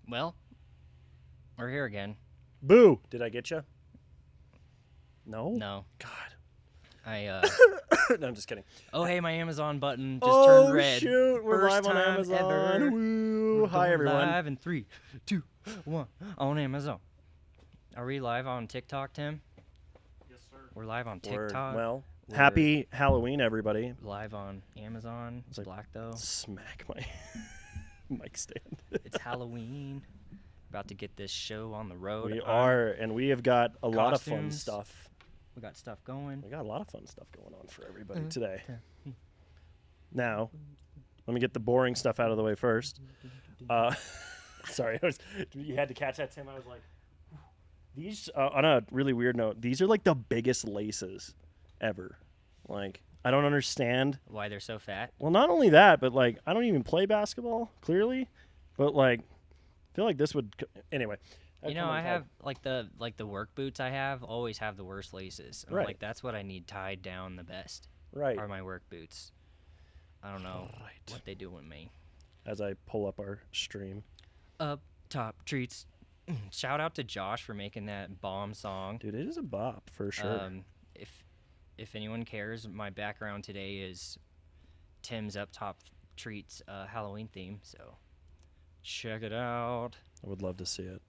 Well, we're here again. Boo! Did I get you? No? No, God. I. No, I'm just kidding. Oh, hey, my Amazon button just oh, turned red. shoot. We're First live on time Amazon. ever. Woo. We're Hi, going everyone. Live in 3, 2, 1 on Amazon. Are we live on TikTok, Tim? Yes, sir. We're live on We're- TikTok. well, We're happy Halloween, everybody. live on Amazon. It's like- black though. Smack my mic stand. It's Halloween. About to get this show on the road. We are, and we have got a lot of fun Costumes. stuff. We got stuff going. We got a lot of fun stuff going on for everybody Mm. today. Now, let me get the boring stuff out of the way first. Sorry, you had to catch that, Tim. I was like, these, on a really weird note, these are like the biggest laces ever. Like, I don't understand. Why they're so fat? Well, not only that, but like, I don't even play basketball, clearly. But like, I feel like this would, anyway. You know, I have like the work boots I have always have the worst laces. And I'm Right. like, that's what I need tied down the best. Right. Are my work boots. I don't know Right. what they do with me. As I pull up our stream. Up top treats. Shout out to Josh for making that bomb song. Dude, it is a bop for sure. If anyone cares, my background today is Tim's Up Top Treats Halloween theme. So check it out. I would love to see it.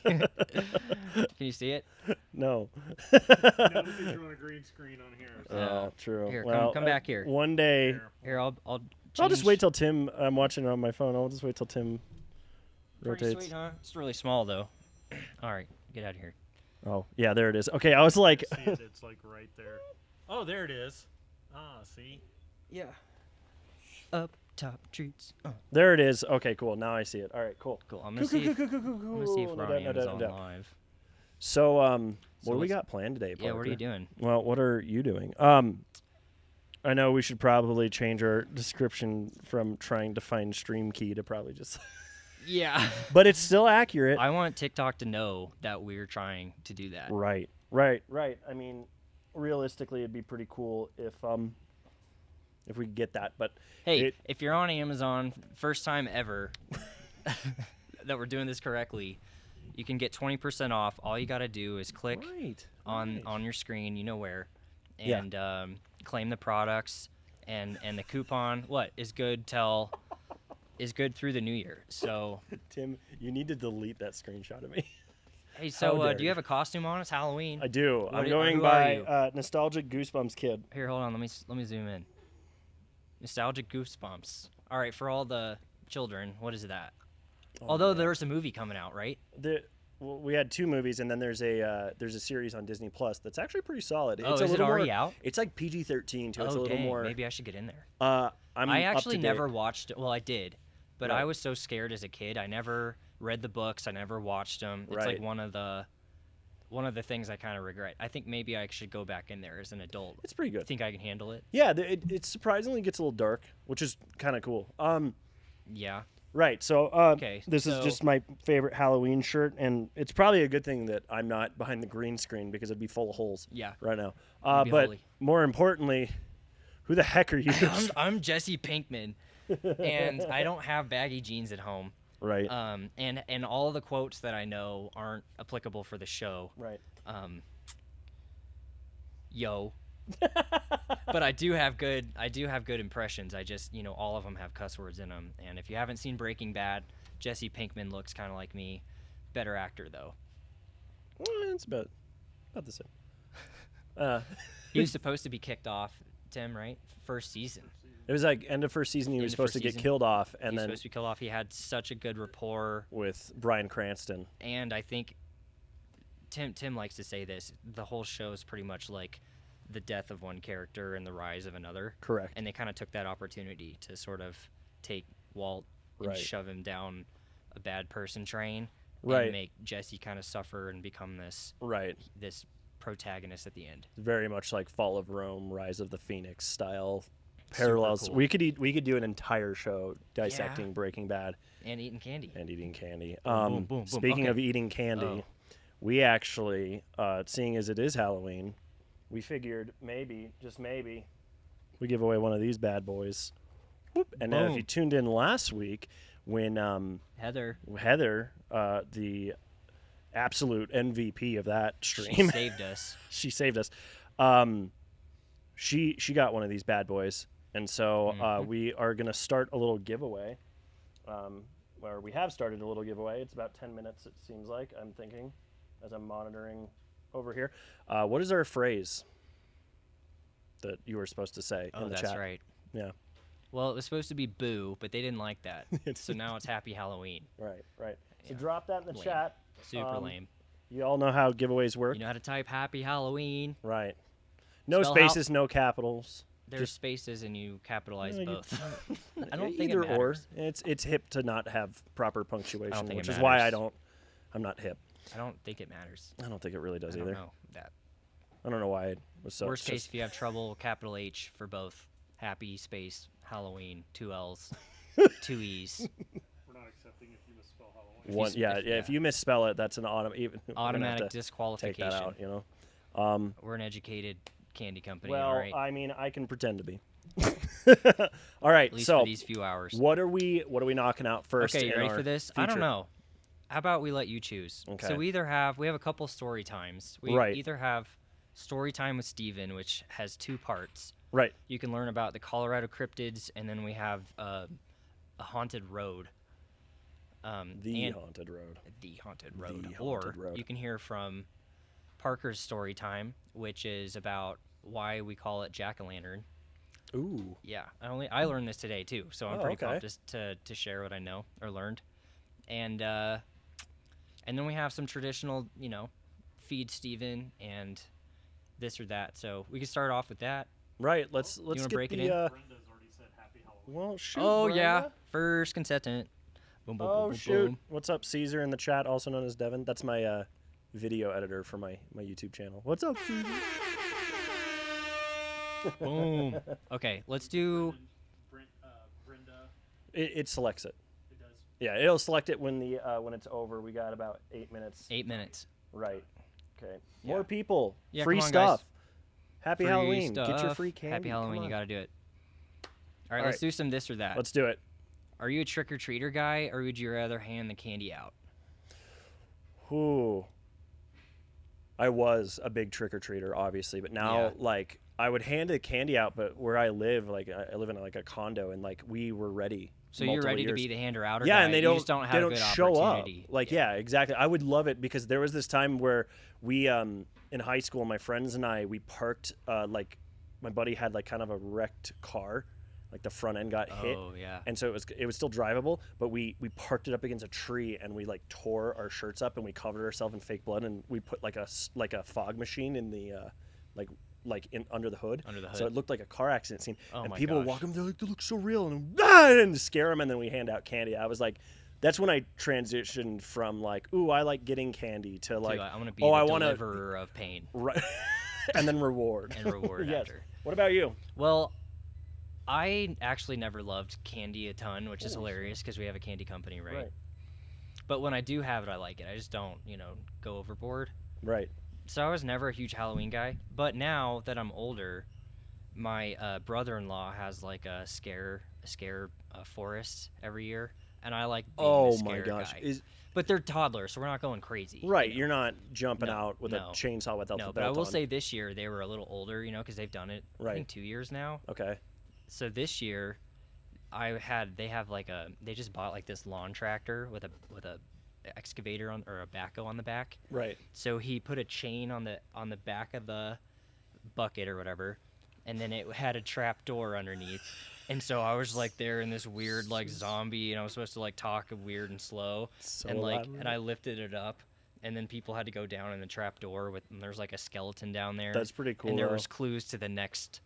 Can you see it? No. No, because you're on a green screen on here. So. Oh, true. Here, well, come back here. One day, Here. Here, I'll I'll just change- wait till Tim. I'm watching it on my phone. I'll just wait till Tim Pretty rotates. sweet, huh? It's really small though. All right, get out of here. Oh, yeah, there it is. Okay, I was like, See it? It's like right there. Oh, there it is. Ah, see? Yeah. Up top treats. Oh, there it is. Okay, cool. Now I see it. All right, cool. cool. I'm gonna see. If, I'm gonna see if No we're on doubt, no doubt, no Amazon doubt. Live. So, So what do we let's- got planned today, Yeah, what are you Parker? doing? Well, what are you doing? I know we should probably change our description from trying to find stream key to probably just, Yeah. but it's still accurate. I want TikTok to know that we're trying to do that. Right. I mean, realistically, it'd be pretty cool if we could get that. But Hey, It- if you're on Amazon, first time ever that we're doing this correctly, you can get 20% off. All you got to do is click right, on your screen, you know where, Yeah. and claim the products, and the coupon is good through the new year. So Tim, you need to delete that screenshot of me. hey, How so dare do you you. have a costume on? It's Halloween. I do. What I'm do- going who are by you? Nostalgic Goosebumps Kid. Here, hold on. Let me zoom in. Nostalgic Goosebumps. All right, for all the children, what is that? Although there's a movie coming out, right? We had two movies, and then there's a series on Disney Plus that's actually pretty solid. Oh, It's a is it little already more, out? It's like PG-13 too. It's a Oh, little dang. more. Maybe I should get in there. I'm I up actually to never date. watched. Well, I did, but Right. I was so scared as a kid. I never read the books. I never watched them. It's Right. like one of the things I kind of regret. I think maybe I should go back in there as an adult. It's pretty good. Think I can handle it? Yeah, it surprisingly gets a little dark, which is kind of cool. Yeah. Right. So, Okay, this is so- just my favorite Halloween shirt, and it's probably a good thing that I'm not behind the green screen because it'd be full of holes Yeah. right now. It'd be But holy. more importantly, who the heck are you? I'm Jesse Pinkman, and I don't have baggy jeans at home. Right. And all the quotes that I know aren't applicable for the show. Right. Yo. But I do have good impressions. I just, all of them have cuss words in them. And if you haven't seen Breaking Bad, Jesse Pinkman looks kind of like me. Better actor though. Well, it's about the same. He was supposed to be kicked off, Tim, right? First season. It was like end of first season. He End was of supposed first to get season. killed off, He and was then supposed to be killed off. He had such a good rapport, with Bryan Cranston. and I think Tim likes to say this. The whole show is pretty much like the death of one character and the rise of another. Correct. And they kind of took that opportunity to sort of take Walt and Right. shove him down a bad person train, Right. and make Jesse kind of suffer and become this protagonist at the end. Very much like Fall of Rome, Rise of the Phoenix style parallels. cool. We could do an entire show dissecting Breaking Bad And eating candy. and eating candy. boom, boom, boom. Speaking Okay. of eating candy, Oh. we actually, seeing as it is Halloween, we figured maybe, just maybe, we give away one of these bad boys. Whoop. And then if Boom. you tuned in last week, when Heather, Heather, the absolute MVP of that she stream, saved us. she saved us. She got one of these bad boys, and so we are gonna start a little giveaway. Where we have started a little giveaway. It's about 10 minutes. It seems like I'm thinking, as I'm monitoring over here. What is our phrase that you were supposed to say Oh, in the that's chat? right. Yeah. Well, it was supposed to be boo, but they didn't like that. So now it's Happy Halloween. Right. So Yeah. drop that in the Lame. chat. Super lame. You all know how giveaways work, You know how to type Happy Halloween. right? No Spell how- spaces, no capitals. There's spaces and you capitalize Yeah, you- both. I don't think Either it or. matters. It's hip to not have proper punctuation, think it which is why matters. I'm not hip. I don't think it matters. I don't think it really does I don't either. know that. I don't know why it was so. Worst it's case, just- if you have trouble, capital H for both. Happy space Halloween, 2 L's, 2 E's. We're not accepting if you misspell Halloween. One, s- yeah, if- If you misspell it, that's an even we're gonna have Automatic to take disqualification. that out. You know. We're an educated candy company, Well, all right? I mean, I can pretend to be. All right. At least So, for these few hours. what are we knocking out first? Okay, you in ready our for this? I don't feature? know. How about we let you choose? Okay. So we have a couple story times. We Right. either have story time with Steven, which has 2 parts. Right. You can learn about the Colorado cryptids, and then we have a haunted road. The and haunted road. the haunted road. The Or haunted road. you can hear from Parker's story time, which is about why we call it jack-o'-lantern. Ooh. Yeah, I learned this today too, so I'm Oh, pretty okay. pumped just to share what I know or learned, and then we have some traditional, feed Steven and this or that. So we can start off with that. Right. Let's wanna get break it the. in? Brenda's already said Happy Halloween. Well, shoot. Oh Brenda. yeah, first contestant. Boom, boom, Oh boom, boom, shoot. boom. What's up, Caesar in the chat, also known as Devin? That's my video editor for my YouTube channel. What's up, Caesar? Boom. Okay, let's do. Brenda, It selects it. it does. Yeah, it'll select it when when it's over. We got about 8 minutes. 8 minutes. Right. Okay. Yeah. More people. Yeah, Free come on, guys. stuff. Happy Free Halloween. Get your stuff. free candy. Happy Halloween. Come You on. got to do it. All right, All let's right. do some this or that. Let's do it. Are you a trick or treater guy, or would you rather hand the candy out? Ooh. I was a big trick or treater, obviously, but now Yeah. like I would hand the candy out, but where I live, like I live in like a condo, and like we were ready. So you're multiple ready to years. be the hander outer Yeah, guy. and they you don't just don't have they a don't good show up. opportunity. Like yeah, exactly. I would love it because there was this time where we in high school, my friends and I we parked like my buddy had like kind of a wrecked car, like the front end got hit. Oh yeah. And so it was still drivable, but we parked it up against a tree and we like tore our shirts up and we covered ourselves in fake blood and we put like a fog machine in the like in under the hood. Under the So hood. it looked like a car accident scene. Oh and my people would gosh. walk up, they're like, they look so real, and scare them, and then we hand out candy. I was like, that's when I transitioned from like, ooh, I like getting candy to like, I want to be oh, the I want to deliverer of pain right, and then reward. and reward Yes. after. What about you? Well, I actually never loved candy a ton, which is hilarious because we have a candy company, right? But when I do have it, I like it. I just don't, go overboard. Right. So I was never a huge Halloween guy. But now that I'm older, my brother-in-law has like a scare forest every year, and I like being the Oh scare my gosh. guy. Is But they're toddlers, so we're not going crazy. right. you know? You're not jumping No, out with no. a chainsaw without No, the but I belt will on. say this year they were a little older, because they've done it I Right. think 2 years now. Okay. So this year, they just bought like this lawn tractor with a excavator or a backhoe on the back. Right. So he put a chain on the back of the bucket or whatever, and then it had a trap door underneath. And so I was like there in this weird like zombie, and I was supposed to like talk weird and slow, So and like elaborate. and I lifted it up, and then people had to go down in the trap door and there's like a skeleton down there. That's pretty cool. And there though. was clues to the next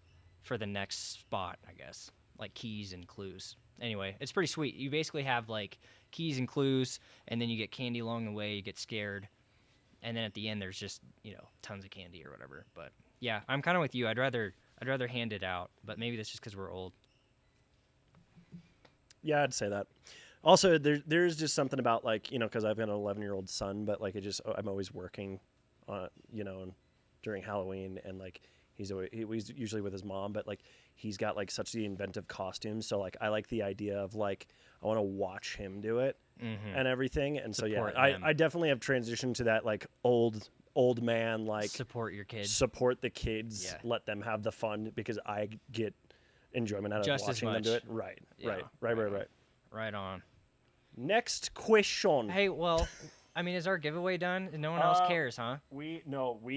spot, I guess, like keys and clues. Anyway, it's pretty sweet. You basically have like keys and clues, and then you get candy along the way. You get scared, and then at the end there's just tons of candy or whatever. But yeah, I'm kind of with you. I'd rather hand it out, but maybe that's just because we're old. Yeah, I'd say that. Also, there's just something about like because I've got an 11-year-old son, but like I'm always working, and during Halloween, and like He's usually with his mom, but like he's got like such the inventive costumes. So like I like the idea of like I want to watch him do it and everything. And so Support yeah, them. I definitely have transitioned to that like old man like Support your kids. support the kids, Yeah. let them have the fun because I get enjoyment out of Just as watching them do much. it. Right, Yeah, right. Right on. Next question. Hey, well, I mean, is our giveaway done? No one else cares, huh? We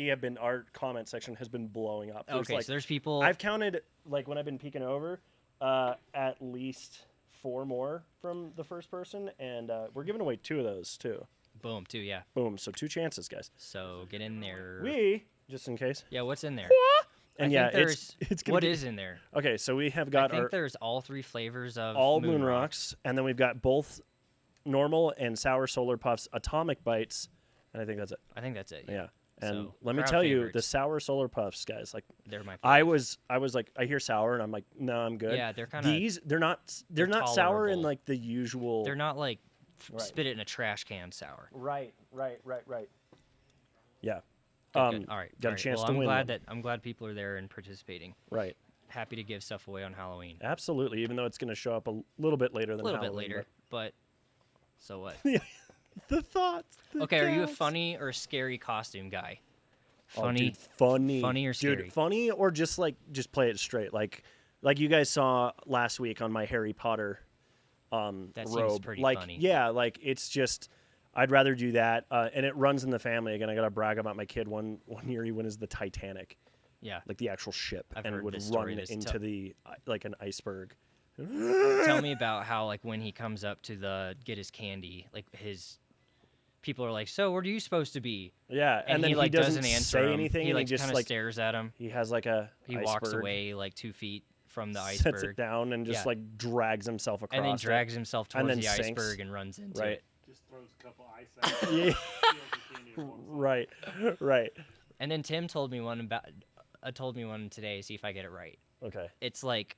have been, our comment section has been blowing up. There's, Okay, like, so there's people. I've counted, like when I've been peeking over, at least 4 more from the first person, and we're giving away 2 of those too. Boom, too, yeah. Boom. So 2 chances, guys. So get in there. Just in case. Yeah, what's in there? And I yeah, think it's gonna what be, is in there? Okay, so we have I got think there's all 3 flavors of all moon moon rocks. rocks, and then we've got both normal and sour solar puffs, atomic bites, and I think that's it. I think that's it. Yeah. And So, let me crowd tell you, the favorites. sour solar puffs, guys, like They're my favorite. I was like, I hear sour and I'm like, no, I'm good. Yeah, they're kinda- these. They're not sour in tolerable. like the usual. They're not like Right. spit it in a trash can sour. Right. Yeah. Good. All right. Got all a right. chance well, to I'm win. glad them. that I'm glad people are there and participating. Right. Happy to give stuff away on Halloween. Absolutely. Even though it's going to show up a little bit later than A little bit Halloween, later, but so what? but- the thoughts. the Okay, are you a doubts. funny or scary costume guy? Oh, Funny. dude, funny. Funny or scary? Dude, funny or just play it straight. Like you guys saw last week on my Harry Potter That seems robe. pretty like funny. yeah, like it's just I'd rather do that. And it runs in the family. Again, I gotta brag about my kid. One year he went as the Titanic, Yeah. like the actual ship, I've and heard would this run story. This into the like an iceberg. Tell me about how like when he comes up to get his candy, like his people are like, "So, where are you supposed to be?" Yeah, and then he like doesn't answer say 'em. anything. He and like he just kind of like stares at him. he has like a He iceberg, walks away like 2 feet from the sets iceberg, it down, and just Yeah. like drags himself across. and then it. drags himself and towards then the sinks. iceberg and runs into Right. it. Just throws a couple ice at Yeah. Right. Right. And then Tim told me one today. See if I get it right. Okay. It's like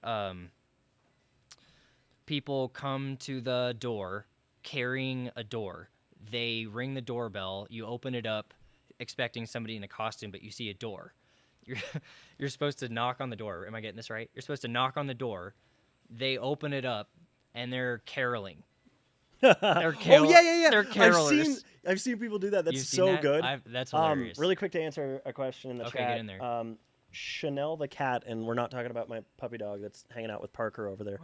people come to the door carrying a door. They ring the doorbell. You open it up, expecting somebody in a costume, but you see a door. You're supposed to knock on the door. Am I getting this right? You're supposed to knock on the door. They open it up, and they're caroling. They're Oh yeah. They're carolers. I've seen people do that. That's You've seen so that? good. That's hilarious. Really quick to answer a question in the Okay, chat. get in there. Chanel the cat, and we're not talking about my puppy dog that's hanging out with Parker over there.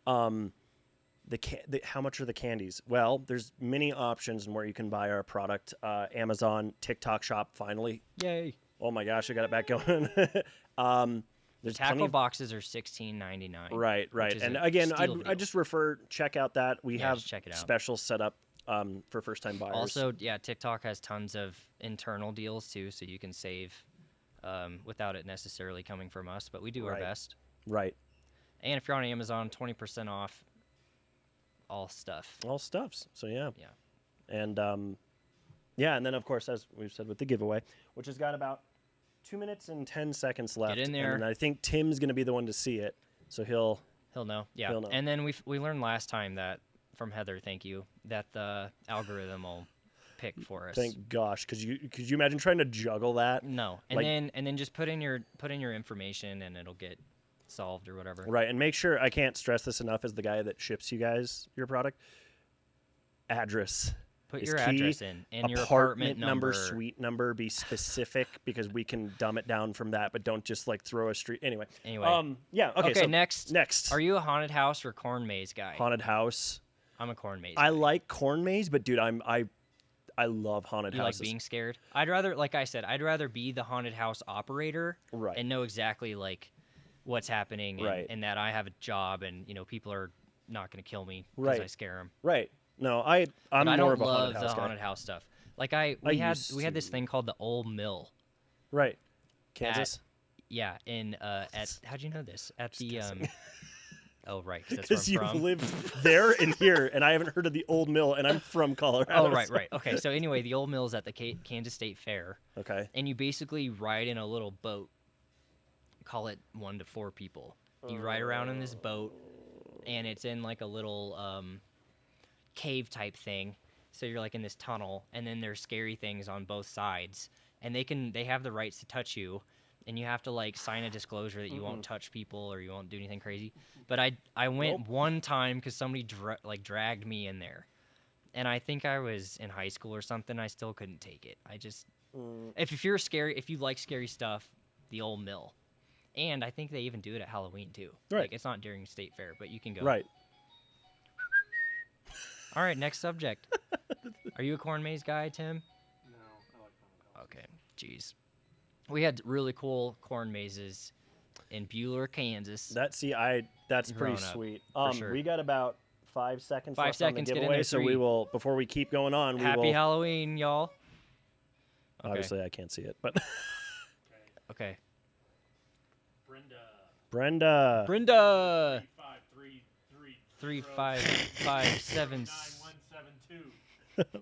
How much are the candies? Well, there's many options and where you can buy our product. Amazon, TikTok Shop, finally. Yay! Oh my gosh, I got it back going. There's Tackle plenty of- boxes are $16.99. Right. is And a again, steal I deal. just check out that we Yeah, have just check it out. specials set up for first time buyers. Also, yeah, TikTok has tons of internal deals too, so you can save without it necessarily coming from us. But we do our Right. best. right, And if you're on Amazon, 20% off all stuff. all stuffs. So yeah. Yeah. And yeah, and then of course, as we've said with the giveaway, which has got about 2 minutes and 10 seconds left. in there. And I think Tim's going to be the one to see it, so he'll. He'll know. Yeah. He'll know. And then we learned last time that from Heather, thank you, that the algorithm will pick for us. Thank gosh, could you imagine trying to juggle that? No. And Like- then just put in your information and it'll get solved or whatever. Right, and make sure, I can't stress this enough as the guy that ships you guys your product. Address. Put is your key. address in and your apartment number. suite number, be specific because we can dumb it down from that, but don't just like throw a street. Anyway. Yeah. Okay. Okay, So next. Are you a haunted house or corn maze guy? haunted house? I'm a corn maze. I guy. like corn maze, but dude, I love haunted You like houses. being scared? I'd rather, like I said, I'd rather be the haunted house operator Right. and know exactly like what's happening and, Right. and that I have a job and people are not going to kill me because Right. I scare them. Right. No, I'm I more don't of a love haunted the house guy. haunted house stuff. Like we had this used thing called the Old Mill. Right. Kansas. Yeah, at how'd you know this? At the Oh right, 'cause that's Because where I'm you've from. lived there and here, and I haven't heard of the old mill, and I'm from Colorado. Oh right, so- right. Okay, so anyway, the Old Mill is at the Kansas State Fair. Okay. And you basically ride in a little boat. Call it 1 to 4 people. You ride around in this boat, and it's in like a little cave type thing. So you're like in this tunnel, and then there's scary things on both sides, and they have the rights to touch you. and you have to like sign a disclosure that you won't touch people or you won't do anything crazy. Mm-hmm. But I went one time because somebody dragged me in there, and I think I was in high school or something. I still couldn't take it. I just if you like scary stuff, the old mill, and I think they even do it at Halloween too. Right. Like, it's not during state fair, but you can go. Right. All right, next subject. Are you a corn maze guy, Tim? No, I like pumpkin. Okay, jeez. We had really cool corn mazes in Bueller, Kansas. That's pretty Grown up, sweet. for sure. We got about 5 seconds 5 left seconds, on get the in giveaway, there, so we 3. will, before we keep going on, Happy we will. Halloween, y'all. Okay. Obviously, I can't see it, but Okay. Brenda. Brenda. 3533 35557.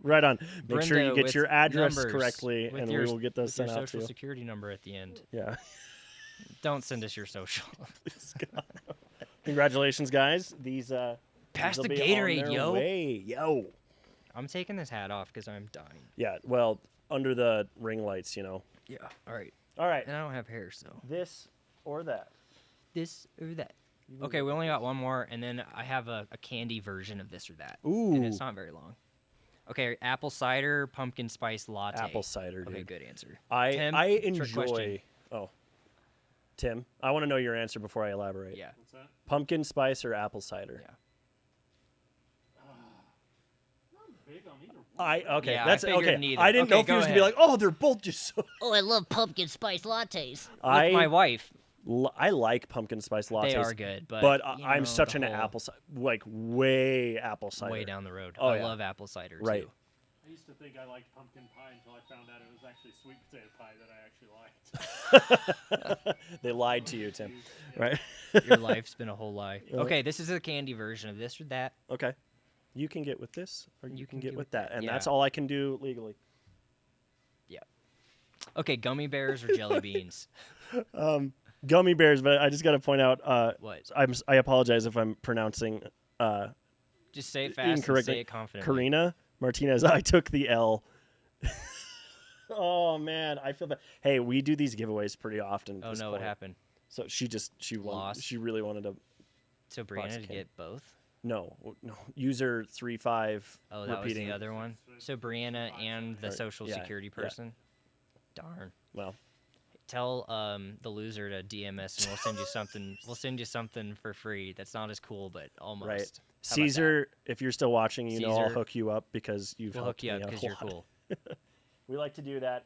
Right on. Make sure you Brenda get your with address numbers, correctly, with and your- we will get those With sent your out to social you. security number at the end. Yeah. Don't send us your social. Congratulations, guys. These Pass these will the be on Gatorade, their yo. way. Yo. I'm taking this hat off because I'm dying. Yeah. Well, under the ring lights, you know. Yeah. All right. All right. And I don't have hair, so This or that. this or that. Okay, we only got one more, and then I have a candy version of this or that. Ooh. And it's not very long. Okay, apple cider, pumpkin spice latte. Apple cider, dude. Okay, good answer. I Tim, I trick question. enjoy. Oh. Tim, I want to know your answer before I elaborate. Yeah. What's that? Pumpkin spice or apple cider? Yeah. I'm big on either one. Okay, Yeah, I that's figured okay. neither. I didn't know Okay, if he go was gonna be ahead. like, oh, they're both just so. Oh, I love pumpkin spice lattes. With my wife, I like pumpkin spice lattes. they are good, but But you I'm know, such the an whole apple cider, like way apple cider. way down the road. Oh, I yeah. love apple cider Right. too. I used to think I liked pumpkin pie until I found out it was actually sweet potato pie that I actually liked. They lied to you, Tim. Right? Your life's been a whole lie. Okay, this is a candy version of this or that. Okay. You can get with this, or you can get with with that, and yeah. that's all I can do legally. Yeah. Okay, gummy bears or jelly beans? Gummy bears, but I just got to point out. What? I apologize if I'm pronouncing Just say it fast and incorrectly. say it confidently. Karina Martinez. I took the L. Oh man, I feel bad. Hey, we do these giveaways pretty often. at Oh this no, what point. happened? So she won. Lost. She really wanted to. So Box Brianna of did candy. get both? No. User 35. Oh, that repeating. was the other one. So Brianna and the Right, social yeah, security yeah. person. Darn. Well, Tell the loser to DM us and we'll send you something. We'll send you something for free. That's not as cool, but almost. right. How about Caesar, if you're still watching, you know I'll Caesar, hook you up because you've that? We'll helped hook you me up out because a you're lot. cool. We like to do that.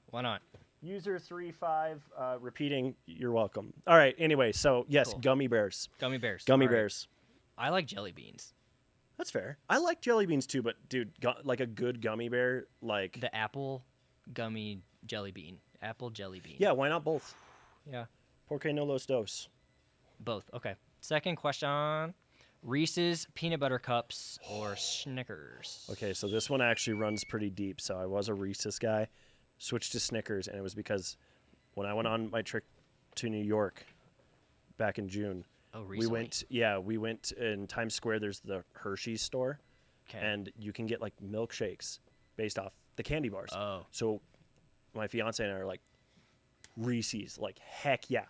Why not? User 35 repeating. You're welcome. All right. Anyway, so yes, Cool. gummy bears. Gummy bears. Gummy All right. bears. I like jelly beans. That's fair. I like jelly beans too, but dude, like a good gummy bear, like The apple gummy jelly bean. Apple jelly bean. yeah, why not both? Yeah. Porque no los dos. Both. Okay. Second question. Reese's peanut butter cups or Snickers? Okay, so this one actually runs pretty deep. So I was a Reese's guy, switched to Snickers, and it was because when I went on my trip to New York back in June, Oh, recently. we went in Times Square. There's the Hershey's store, Okay. and you can get like milkshakes based off the candy bars. Oh. So my fiance and I are like, Reese's, like heck yeah,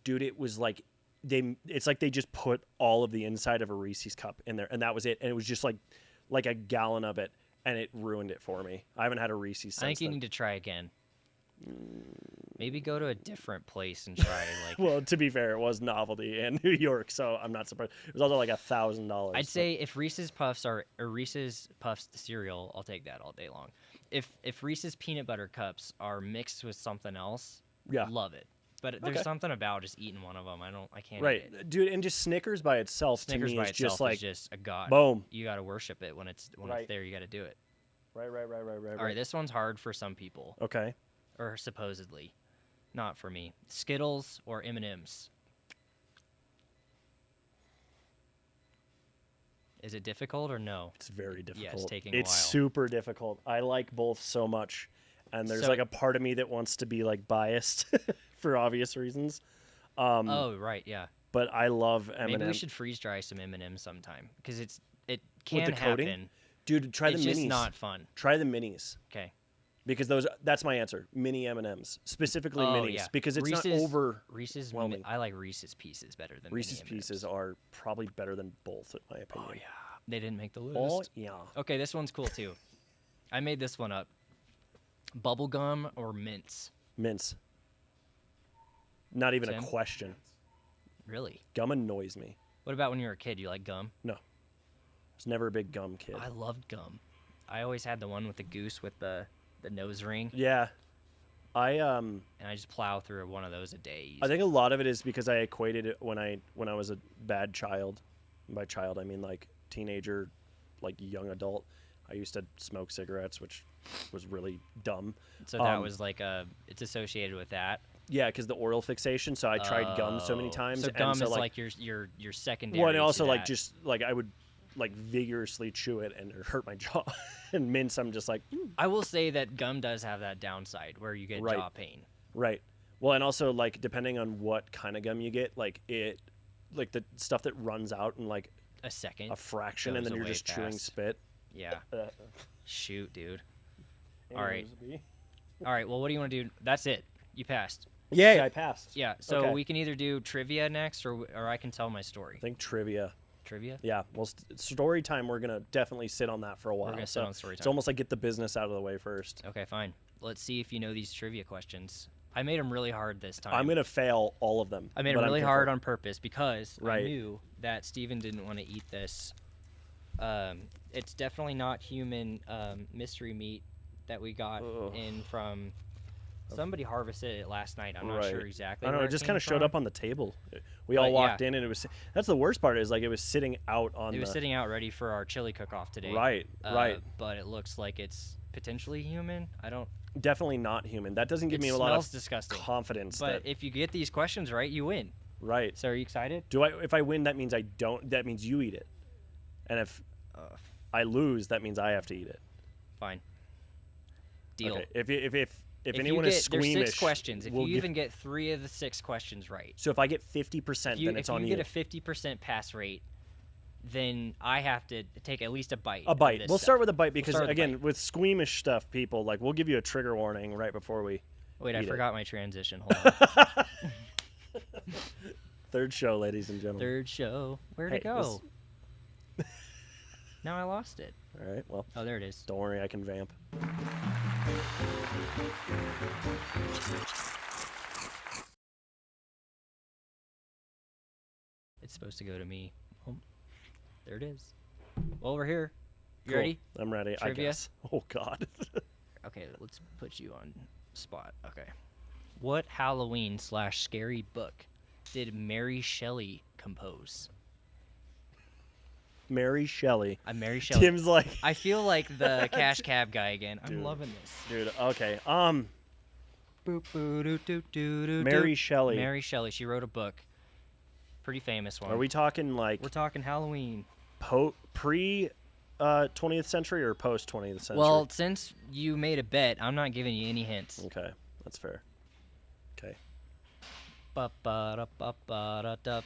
dude. It was like it's like they just put all of the inside of a Reese's cup in there, and that was it. And it was just like a gallon of it, and it ruined it for me. I haven't had a Reese's since I think you then. need to try again. Maybe go to a different place and try like Well, to be fair, it was novelty in New York, so I'm not surprised. It was also like $1,000. I'd say if Reese's Puffs are or Reese's Puffs the cereal, I'll take that all day long. If Reese's peanut butter cups are mixed with something else, Yeah. love it. But there's Okay. something about just eating one of them. I can't. right, Eat it. dude, and just Snickers by itself Snickers to me by is itself just like is just a god. boom. You got to worship it when it's Right. there. You got to do it. Right. All right, this one's hard for some people, Okay. or supposedly, not for me. Skittles or M&Ms. Is it difficult or no? It's very difficult. taking a it's while. super difficult. I like both so much, and there's So- like a part of me that wants to be like biased for obvious reasons. Oh, right, yeah. But I love M&M. Maybe we should freeze dry some M&Ms sometime because it can the coating? happen. Dude, try It's the just minis. not fun. Try the minis. Okay. because that's my answer. Mini M&Ms, specifically Oh, minis, yeah. because it's not Reese's. overwhelming. I like Reese's Pieces better than Reese's mini M&Ms. Pieces are probably better than both, in my opinion. Oh yeah, they didn't make the list. Oh yeah. Okay, this one's cool too. I made this one up. Bubblegum or mints? Mints. Not even Tim? a question. Really? Gum annoys me. What about when you were a kid? You like gum? No. I was never a big gum kid. I loved gum. I always had the one with the goose with the nose ring, Yeah. and I just plow through one of those a day. I think a lot of it is because I equated it when I was a bad child. By child I mean like teenager, like young adult. I used to smoke cigarettes, which was really dumb. So that was like it's associated with that. Yeah, because the oral fixation. So I tried gum so many Oh. times. So and gum so, is like, like your secondary. well, and also to like that. just like I would like vigorously chew it and it hurt my jaw. And mints, I'm just like, I will say that gum does have that downside where you get Right. jaw pain. right. Well, and also like depending on what kind of gum you get, like the stuff that runs out in like A second. a fraction, and Goes then you're away just chewing fast. spit. Yeah. Uh, Shoot, dude. All right. anyways, All right. Well, what do you want to do? That's it. You passed. Yay, I passed. Yeah. So Okay. we can either do trivia next, or I can tell my story. I think trivia. Trivia. Yeah, well, story time. We're gonna definitely sit on that for a while. gonna sit so on story It's time. almost like get the business out of the way first. Okay, fine. Let's see if you know these trivia questions. I made them really hard this time. I'm gonna fail all of them. I made but them I'm really hard confident. on purpose because I Right. knew that Steven didn't want to eat this. It's definitely not human mystery meat that we got Ugh. in from somebody harvested it last night. I'm not Right. sure exactly. I don't know. where It just came kind of showed from. up on the table. We all But, walked yeah. in, and it was. That's the worst part is like it was sitting out on. It was the, sitting out ready for our chili cook-off today. Right. Right. But it looks like it's potentially human. I don't. Definitely not human. That doesn't give It me a lot smells of disgusting. confidence. But that, if you get these questions right, you win. right. So are you excited? Do I? If I win, that means I don't. That means you eat it. And if I lose, that means I have to eat it. Fine. Deal. Okay. If If anyone you is get, squeamish, there's 6 questions. If we'll you give- even get 3 of the 6 questions right, so if I get 50%, if you, then it's on if you. you get a 50% pass rate, then I have to take at least a bite. A of bite. this We'll stuff. start with a bite because start with a again, bite. with squeamish stuff, people like we'll give you a trigger warning right before we. Wait, I eat it. forgot my transition. Hold on. Third show, ladies and gentlemen. Third show. Where'd it Hey, go? Now I lost it. All right. Well, Oh, there it is. don't worry, I can vamp. It's supposed to go to me. Oh, there it is. Well, we're here. You Cool. ready? I'm ready. I Trivia? guess. Oh God. Okay, let's put you on spot. Okay. What Halloween/scary book did Mary Shelley compose? Mary Shelley. I'm Mary Shelley. Tim's like, I feel like the cash cab guy again. I'm Dude. loving this. dude. Okay. Boop, boo, doo, doo, doo, doo, Mary doo. Shelley. Mary Shelley. She wrote a book. Pretty famous one. Are we talking like We're talking Halloween. pre 20th century or post 20th century? Well, since you made a bet, I'm not giving you any hints. okay, that's fair. Okay. Ba-ba-da-ba-ba-da-da.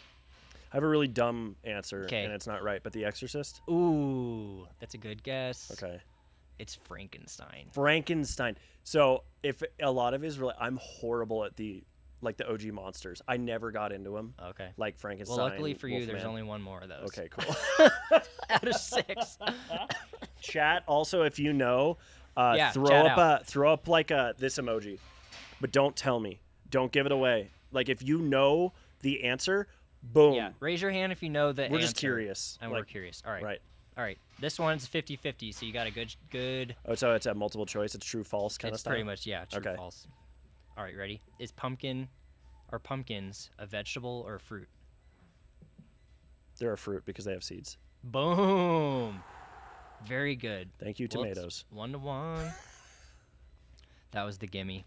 I have a really dumb answer, 'Kay. and it's not right. But The Exorcist. Ooh, that's a good guess. Okay. It's Frankenstein. Frankenstein. So if a lot of Israel, I'm horrible at the OG monsters. I never got into them. Okay. Like Frankenstein. Well, luckily for you, there's Wolfman. only one more of those. Okay, cool. Out of 6. Chat. Also, if you know, Yeah, throw chat up throw up like this emoji, but don't tell me. Don't give it away. Like if you know the answer, boom. Yeah. Raise your hand if you know the We're just answer. curious. And Like, we're curious. All right. Right. All right. This one's 50-50, so you got a good. Oh, so it's a multiple choice. It's true, false kind of It's stuff. pretty much, yeah, true, Okay. false. All right, ready? Is pumpkins a vegetable or a fruit? They're a fruit because they have seeds. Boom. Very good. Thank you, Well, it's tomatoes. 1-1. That was the gimme.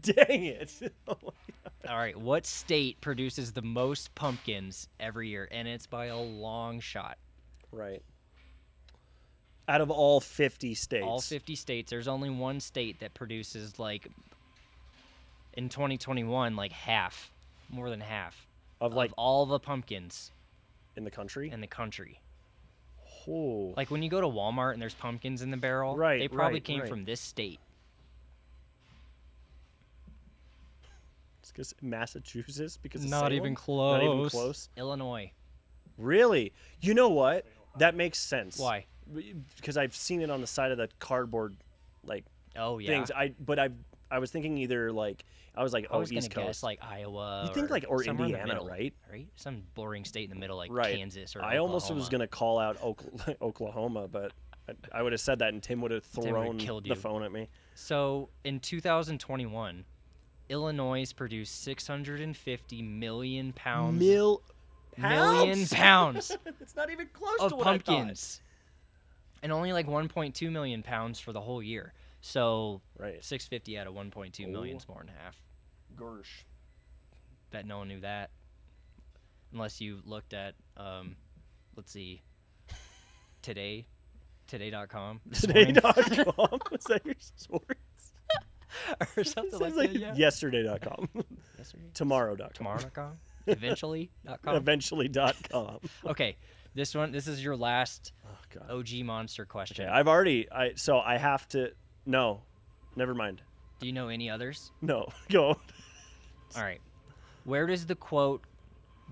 Dang it! All right, what state produces the most pumpkins every year? And it's by a long shot. Right. Out of all 50 states. All 50 states. There's only one state that produces, like, in 2021, like half, more than half of like all the pumpkins in the country. in the country. Oh. Like when you go to Walmart and there's pumpkins in the barrel, Right, they probably right, came right. from this state. Because Massachusetts, because of Not even Salem? Not even close. close. Illinois. Really? You know what? That makes sense. Why? Because I've seen it on the side of the cardboard, like Oh yeah. things. I was thinking either like I was like, I was East gonna Coast. guess like Iowa. You think like or somewhere in the Indiana, middle, right? Right. Some boring state in the middle, like Right. Kansas or. I almost was Oklahoma. gonna call out Oklahoma, but I would have said that, and Tim would have would've thrown killed the you. phone at me. So in 2021, Illinois produced 650 million pounds. Million pounds It's not even close of to what pumpkins, and only like 1.2 million pounds for the whole year. So I thought. Right. 650 out of 1.2 million is more than half. Gersh. Bet no one knew that, unless you looked at let's see, today.com this morning. Today.com. Was that your source? or something Sounds like like that. Yeah. yesterday.com. Yesterday? Tomorrow.com. Tomorrow.com. Eventually.com. Eventually.com. Okay, this is your last Oh god. OG monster question. Okay, I have to. No, never mind. Do you know any others? No, go. All right. Where does the quote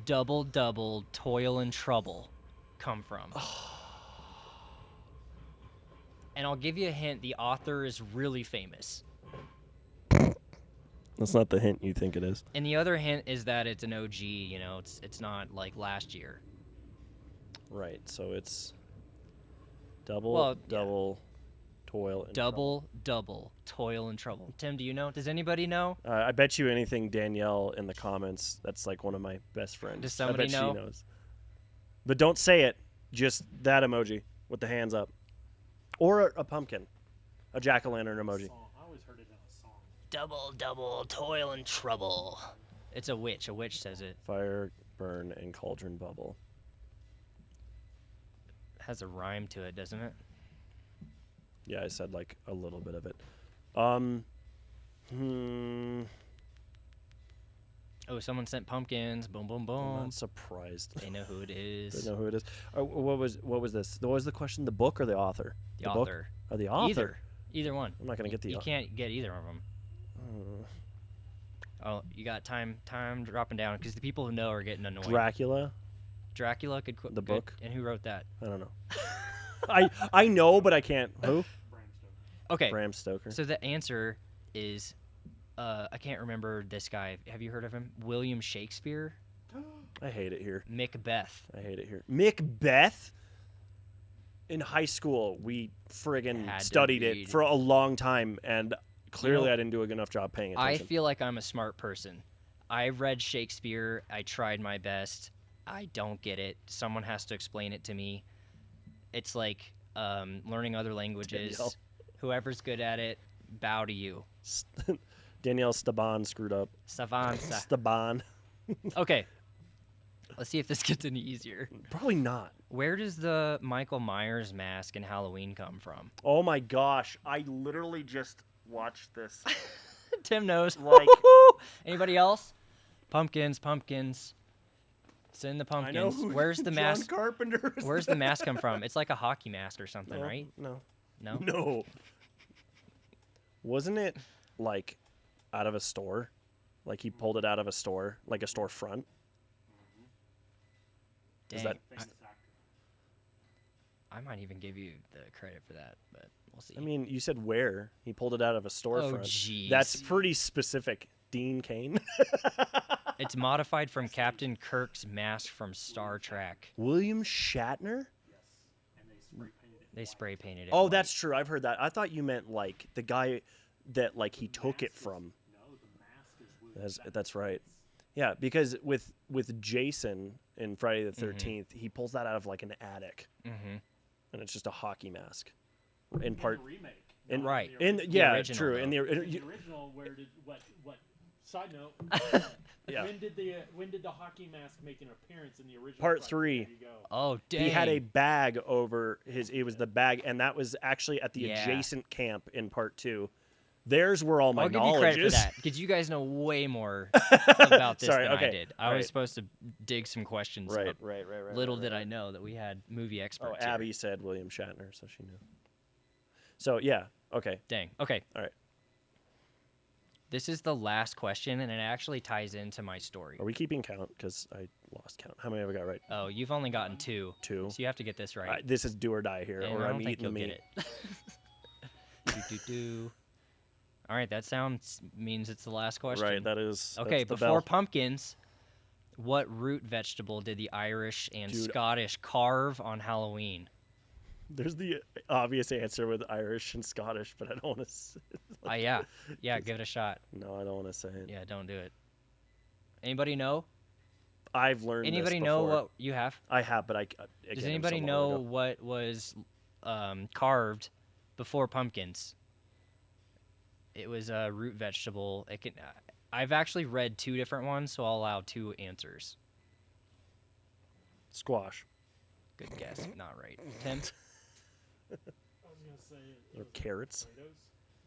"double double, toil and trouble" come from? And I'll give you a hint. The author is really famous. That's not the hint you think it is. And the other hint is that it's an OG. You know, it's not like last year. Right. So it's double, Well, yeah. double, toil, and Double double, toil and trouble. Tim, do you know? Does anybody know? trouble. I bet you anything, Danielle in the comments. That's like one of my best friends. Does somebody I bet know? she knows. But don't say it. Just that emoji with the hands up, or a pumpkin, a jack-o'-lantern emoji. Song. I always heard it in a song. Double double, toil and trouble. It's a witch. A witch says it. Fire, burn, and cauldron bubble. Has a rhyme to it, doesn't it? Yeah, I said like a little bit of it. Hmm. Oh, someone sent pumpkins. Boom, boom, I'm boom. not surprised. They know who it Don't is. know who it is. What was this? What was the question? The book or the author? The book? author. Oh, the author. Either one. I'm not gonna get the. You can't get either of them. Oh, you got time dropping down because the people who know are getting annoyed. Dracula. Dracula could The book? And who wrote that? I don't know. I know, but I can't. Who? Bram Stoker. Okay. Bram Stoker. So the answer is, I can't remember this guy. Have you heard of him? William Shakespeare. I hate it here. Macbeth. I hate it here. Macbeth. In high school, we friggin' Had to studied read. it for a long time, and clearly know, I didn't do a good enough job paying I attention. feel like I'm a smart person. I read Shakespeare. I tried my best. I don't get it. Someone has to explain it to me. It's like learning other languages. Danielle. Whoever's good at it, bow to you. Danielle Staban screwed up. Savanza. Staban. Okay. Let's see if this gets any easier. Probably not. Where does the Michael Myers mask in Halloween come from? Oh my gosh. I literally just watched this. Tim knows. Like- Anybody else? Pumpkins, pumpkins. Send the I know pumpkins. who Where's the John mask? Carpenter is. Where's the mask come from? It's like a hockey mask or something, No, right? No. No. No. Wasn't it like out of a store? Like he pulled it out of a store, like a storefront? Is Dang. that- Famous actor. I might even give you the credit for that, but we'll see. I mean, you said where? He pulled it out of a storefront. jeez. That's pretty specific. Dean Cain. It's modified from Captain Kirk's mask from Star Trek. William Shatner? Yes. And they spray painted it. They spray painted it. Oh, white. that's true. I've heard that. I thought you meant like the guy that like he took it from. No, the mask is William That's right. Yeah, because with Jason in Friday the 13th, he pulls that out of like an attic, Mm-hmm. and it's just a hockey mask. In In part, the remake. in not Right. the in original. yeah, original, true. though. In the In the original, where did what? Side note. Yeah. When did the hockey mask make an appearance in the original? Part Friday? 3. There you go. Oh, dang. he had a bag over his. It was the bag, and that was actually at the Yeah. adjacent camp in part 2. There's where all my I'll give you knowledge credit for is. that because you guys know way more about this Sorry, than I okay, did. I right. was supposed to dig some questions. Right, up. right. Little right, did right. I know that we had movie Oh, experts. here. Abby said William Shatner, so she knew. So yeah, okay. Dang. Okay. All right. This is the last question, and it actually ties into my story. Are we keeping count? Because I lost count. How many have I got right? Oh, you've only gotten 2. 2. So you have to get this right. This is do or die here, and or I I'm don't think eating the you'll meat. get it. do. All right, that sounds means it's the last question. Right, that is. Okay, that's the before bell. pumpkins, what root vegetable did the Irish and Dude. Scottish carve on Halloween? There's the obvious answer with Irish and Scottish, but I don't want to. Yeah, give it a shot. No, I don't want to say it. Yeah, don't do it. Anybody know? I've learned. Anybody this know before. what you have? I have, but again, Does I'm anybody so long know ago. what was carved before pumpkins? It was a root vegetable. It can. I've actually read 2 different ones, so I'll allow 2 answers. Squash Good guess, not right. Tim, I was gonna say it or was carrots? potatoes.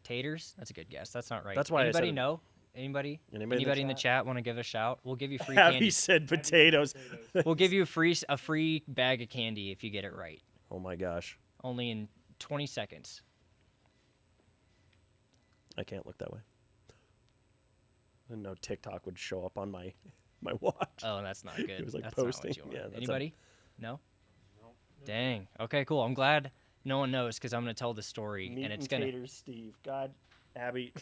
taters. That's a good guess. That's not right. That's why I Anybody said it. know? Anybody? Anybody in the in the chat want to give a shout? We'll give you free Abby candy. said I did potatoes. potatoes. We'll give you a free bag of candy if you get it right. Oh my gosh, Only in 20 seconds. I can't look that way. I didn't know TikTok would show up on my watch. Oh, that's not good. was, like, that's posting. Not what you Yeah, want. that's a- Anybody? No? No. Dang. Okay, cool. I'm glad no one knows because I'm going to tell the story. Meat and it's and going to. taters, Steve. God, Abby.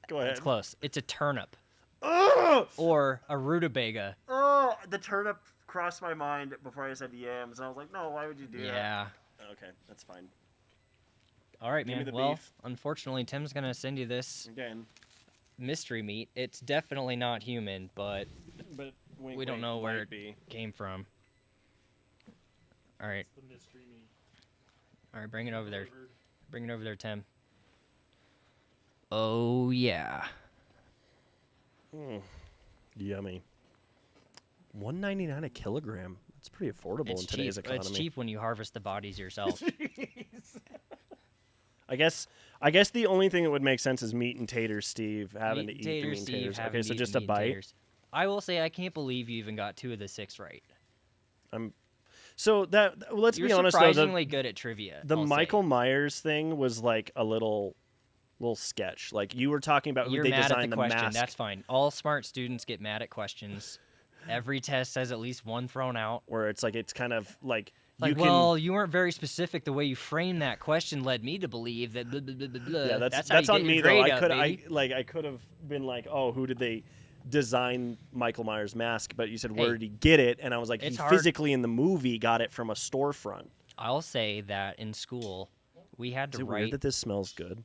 Go ahead. It's close. It's a turnip Oh! or a rutabaga. Oh, the turnip crossed my mind before I said yams, and I was like, no, why would you do that? Yeah. Okay, that's fine. All right, Give me man. the Well, beef. unfortunately, Tim's going to send you this Again, mystery meat. It's definitely not human, but but wink, we don't wink, know where might it be. came from. All right. It's the mystery meat. All right, bring it over there. Flavored. Bring it over there, Tim. Oh, yeah. Yummy. $1.99 a kilogram. That's pretty affordable It's in today's cheap. economy. It's cheap when you harvest the bodies yourself. I guess the only thing that would make sense is meat and taters, Steve, having Meat to eat the taters, meat and Steve, taters. having Okay, to so eat just the a meat and bite. taters. I will say I can't believe you even got 2 of the 6 right. So let's You're be honest though, surprisingly good at trivia. the I'll say. Michael Myers thing was like a little sketch. Like you were talking about who You're they mad at designed the the question. mask. That's fine. All smart students get mad at questions. Every test has at least one thrown out. Where it's like it's kind of like Like, you can. well, you weren't very specific. The way you framed that question led me to believe that. Blah, blah, blah, blah, blah. yeah, that's that's how you on get me your though. grade I up, could baby. I could have been like, oh, who did they design Michael Myers mask? But you said Hey, where did he get it? And I was like, he it's hard. physically in the movie got it from a storefront. I'll say that in school, we had Is to it write. weird that this smells good?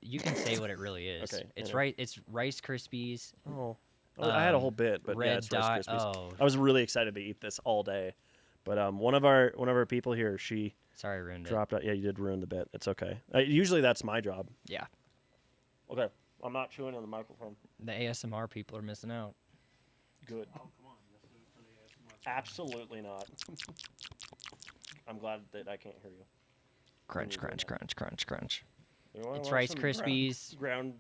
You can say what it really is. Okay, It's anyway. right. It's Rice Krispies. Oh, I had a Um, whole bit, but yeah, red it's Rice dot. Krispies. Oh, I was really excited to eat this all day, but one of our people here, she sorry, I ruined it. dropped out. Yeah, you did ruin the bit. It's okay. Usually that's my job. Yeah, Okay, I'm not chewing on the microphone. the ASMR people are missing out. Good. Oh, come on. Let's do it for the ASMR. Absolutely not. I'm glad that I can't hear you. Crunch, you doing crunch, that? crunch, crunch, crunch. You wanna It's want Rice some Krispies. Ground.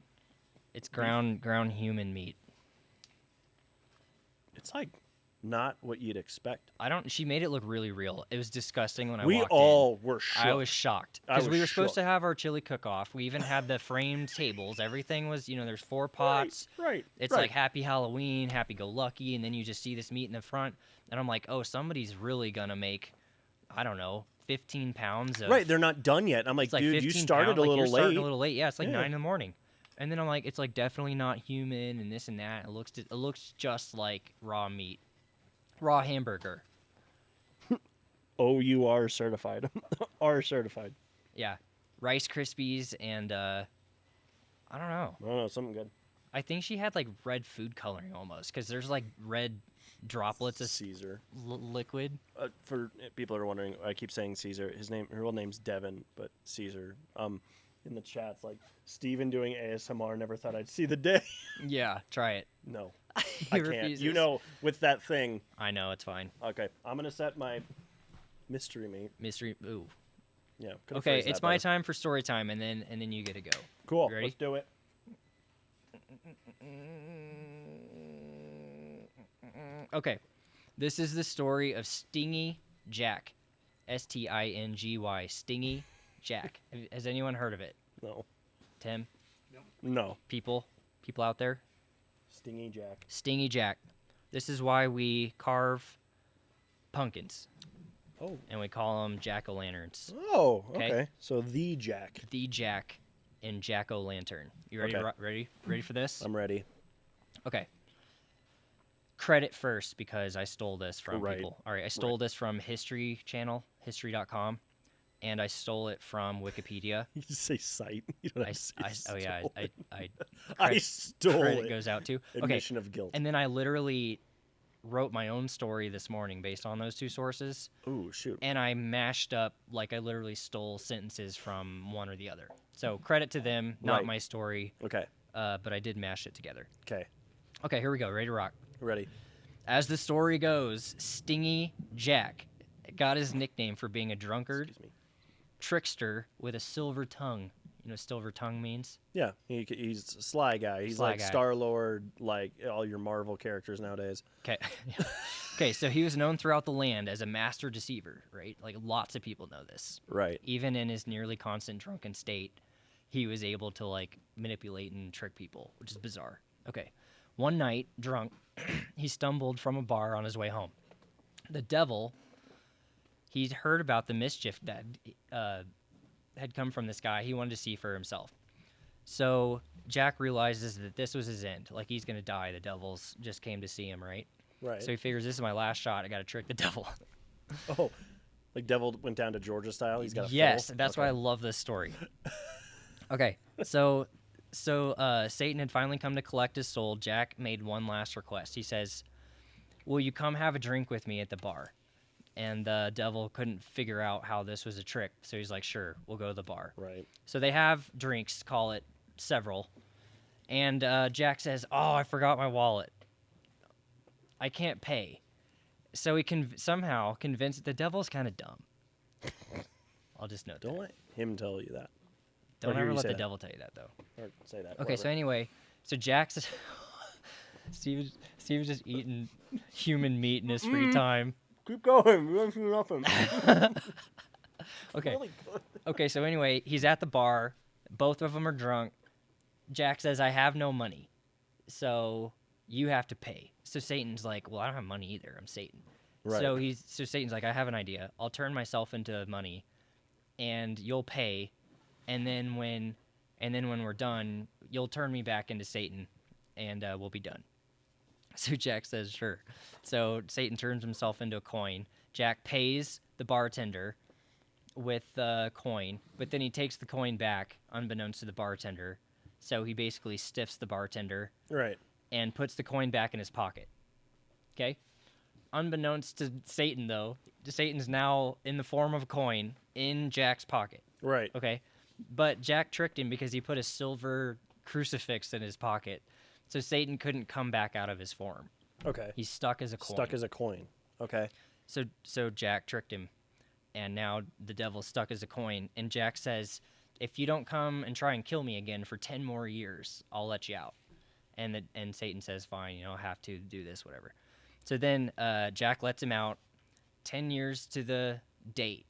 It's ground human meat. It's like not what you'd expect. She made it look really real. It was disgusting when I We walked all were in. shook. I was shocked I because was we were supposed shook. to have our chili cook-off. We even had the framed tables. Everything was, there's 4 pots. Right. It's right. like Happy Halloween, Happy Go Lucky, and then you just see this meat in the front, and I'm like, oh, somebody's really gonna make, I don't know, 15 pounds of. Right. They're not done yet. I'm like, It's like dude, 15 you started pound- a like, little you're starting late. a little late. Yeah, it's like Yeah. 9 in the morning, and then I'm like, it's like definitely not human, and this and that. It looks just like raw meat, raw hamburger. OUR certified. R certified. Yeah, Rice Krispies and I don't know. I don't know, something good. I think she had like red food coloring almost because there's like red droplets of Caesar. liquid. For people that are wondering, I keep saying Caesar. Her real name's Devin, but Caesar. In the chat's like Steven doing ASMR. Never thought I'd see the day. Yeah, try it. No, He I can't. refuses. You know, with that thing. I know it's fine. Okay, I'm gonna set my mystery meat. Mystery. Ooh. Yeah. could've Okay, phrased it's that my better. time for story time, and then you get to go. Cool. You ready? Let's do it. Okay, this is the story of Stingy Jack, Stingy, Stingy Jack. Has anyone heard of it? No. Tim? No. People out there. Stingy Jack. Stingy Jack. This is why we carve pumpkins, Oh. and we call them jack-o'-lanterns. Oh, Okay. okay. So the Jack. The Jack in jack-o'-lantern. You ready? Okay. Ready for this? I'm ready. Okay. Credit first because I stole this from Right. people. All right, I stole this from History Channel, history.com, and I stole it from Wikipedia. You just say site. You don't have to say Oh yeah, stole. I I credit- stole credit it. goes out to. Okay, Admission of guilt. and then I literally wrote my own story this morning based on those two sources, Ooh, shoot. and I mashed up like I literally stole sentences from one or the other. So credit to them, not Right. my story, Okay. but I did mash it together. Okay. Okay, here we go. Ready to rock. Ready. As the story goes, Stingy Jack got his nickname for being a drunkard, Excuse me. trickster with a silver tongue. You know what silver tongue means? Yeah, he's a sly guy. He's Sly like guy. Star-Lord, like all your Marvel characters nowadays. Okay. Okay, so he was known throughout the land as a master deceiver, right? Like lots of people know this. Right. Even in his nearly constant drunken state, he was able to like manipulate and trick people, which is bizarre. Okay. One night, drunk, he stumbled from a bar on his way home. The devil, he'd heard about the mischief that had come from this guy. He wanted to see for himself. So Jack realizes that this was his end. Like he's gonna die. The devils just came to see him, right? Right. So he figures this is my last shot. I got to trick the devil. Oh, like Devil went down to Georgia style. He's got a Yes, fill? that's why I love this story. Okay, so Satan had finally come to collect his soul. Jack made one last request. He says, "Will you come have a drink with me at the bar?" And the devil couldn't figure out how this was a trick, so he's like, "Sure, we'll go to the bar." Right. So they have drinks, call it several, and Jack says, "Oh, I forgot my wallet. I can't pay." So he somehow convinced the devil's kind of dumb. I'll just note Don't that. let him tell you that. Don't hear ever you let say the that. devil tell you that, though. Or say that. Okay, so whatever. anyway, so Jack's Steve was just eating human meat in his free time. Keep going. We don't see nothing. Okay, Really good. okay. So anyway, he's at the bar. Both of them are drunk. Jack says, "I have no money, so you have to pay." So Satan's like, "Well, I don't have money either. I'm Satan." Right. So Satan's like, "I have an idea. I'll turn myself into money, and you'll pay, and then when we're done, you'll turn me back into Satan, and we'll be done." So Jack says, "Sure." So Satan turns himself into a coin. Jack pays the bartender with the coin, but then he takes the coin back, unbeknownst to the bartender. So he basically stiffs the bartender Right. and puts the coin back in his pocket. Okay? Unbeknownst to Satan, though, Satan's now in the form of a coin in Jack's pocket. Right. Okay? But Jack tricked him because he put a silver crucifix in his pocket. So Satan couldn't come back out of his form. Okay. He's stuck as a coin. Stuck as a coin. Okay. So Jack tricked him, and now the devil's stuck as a coin. And Jack says, "If you don't come and try and kill me again for 10 more years, I'll let you out." And Satan says, "Fine, I'll have to do this, whatever." So then Jack lets him out. 10 years to the date,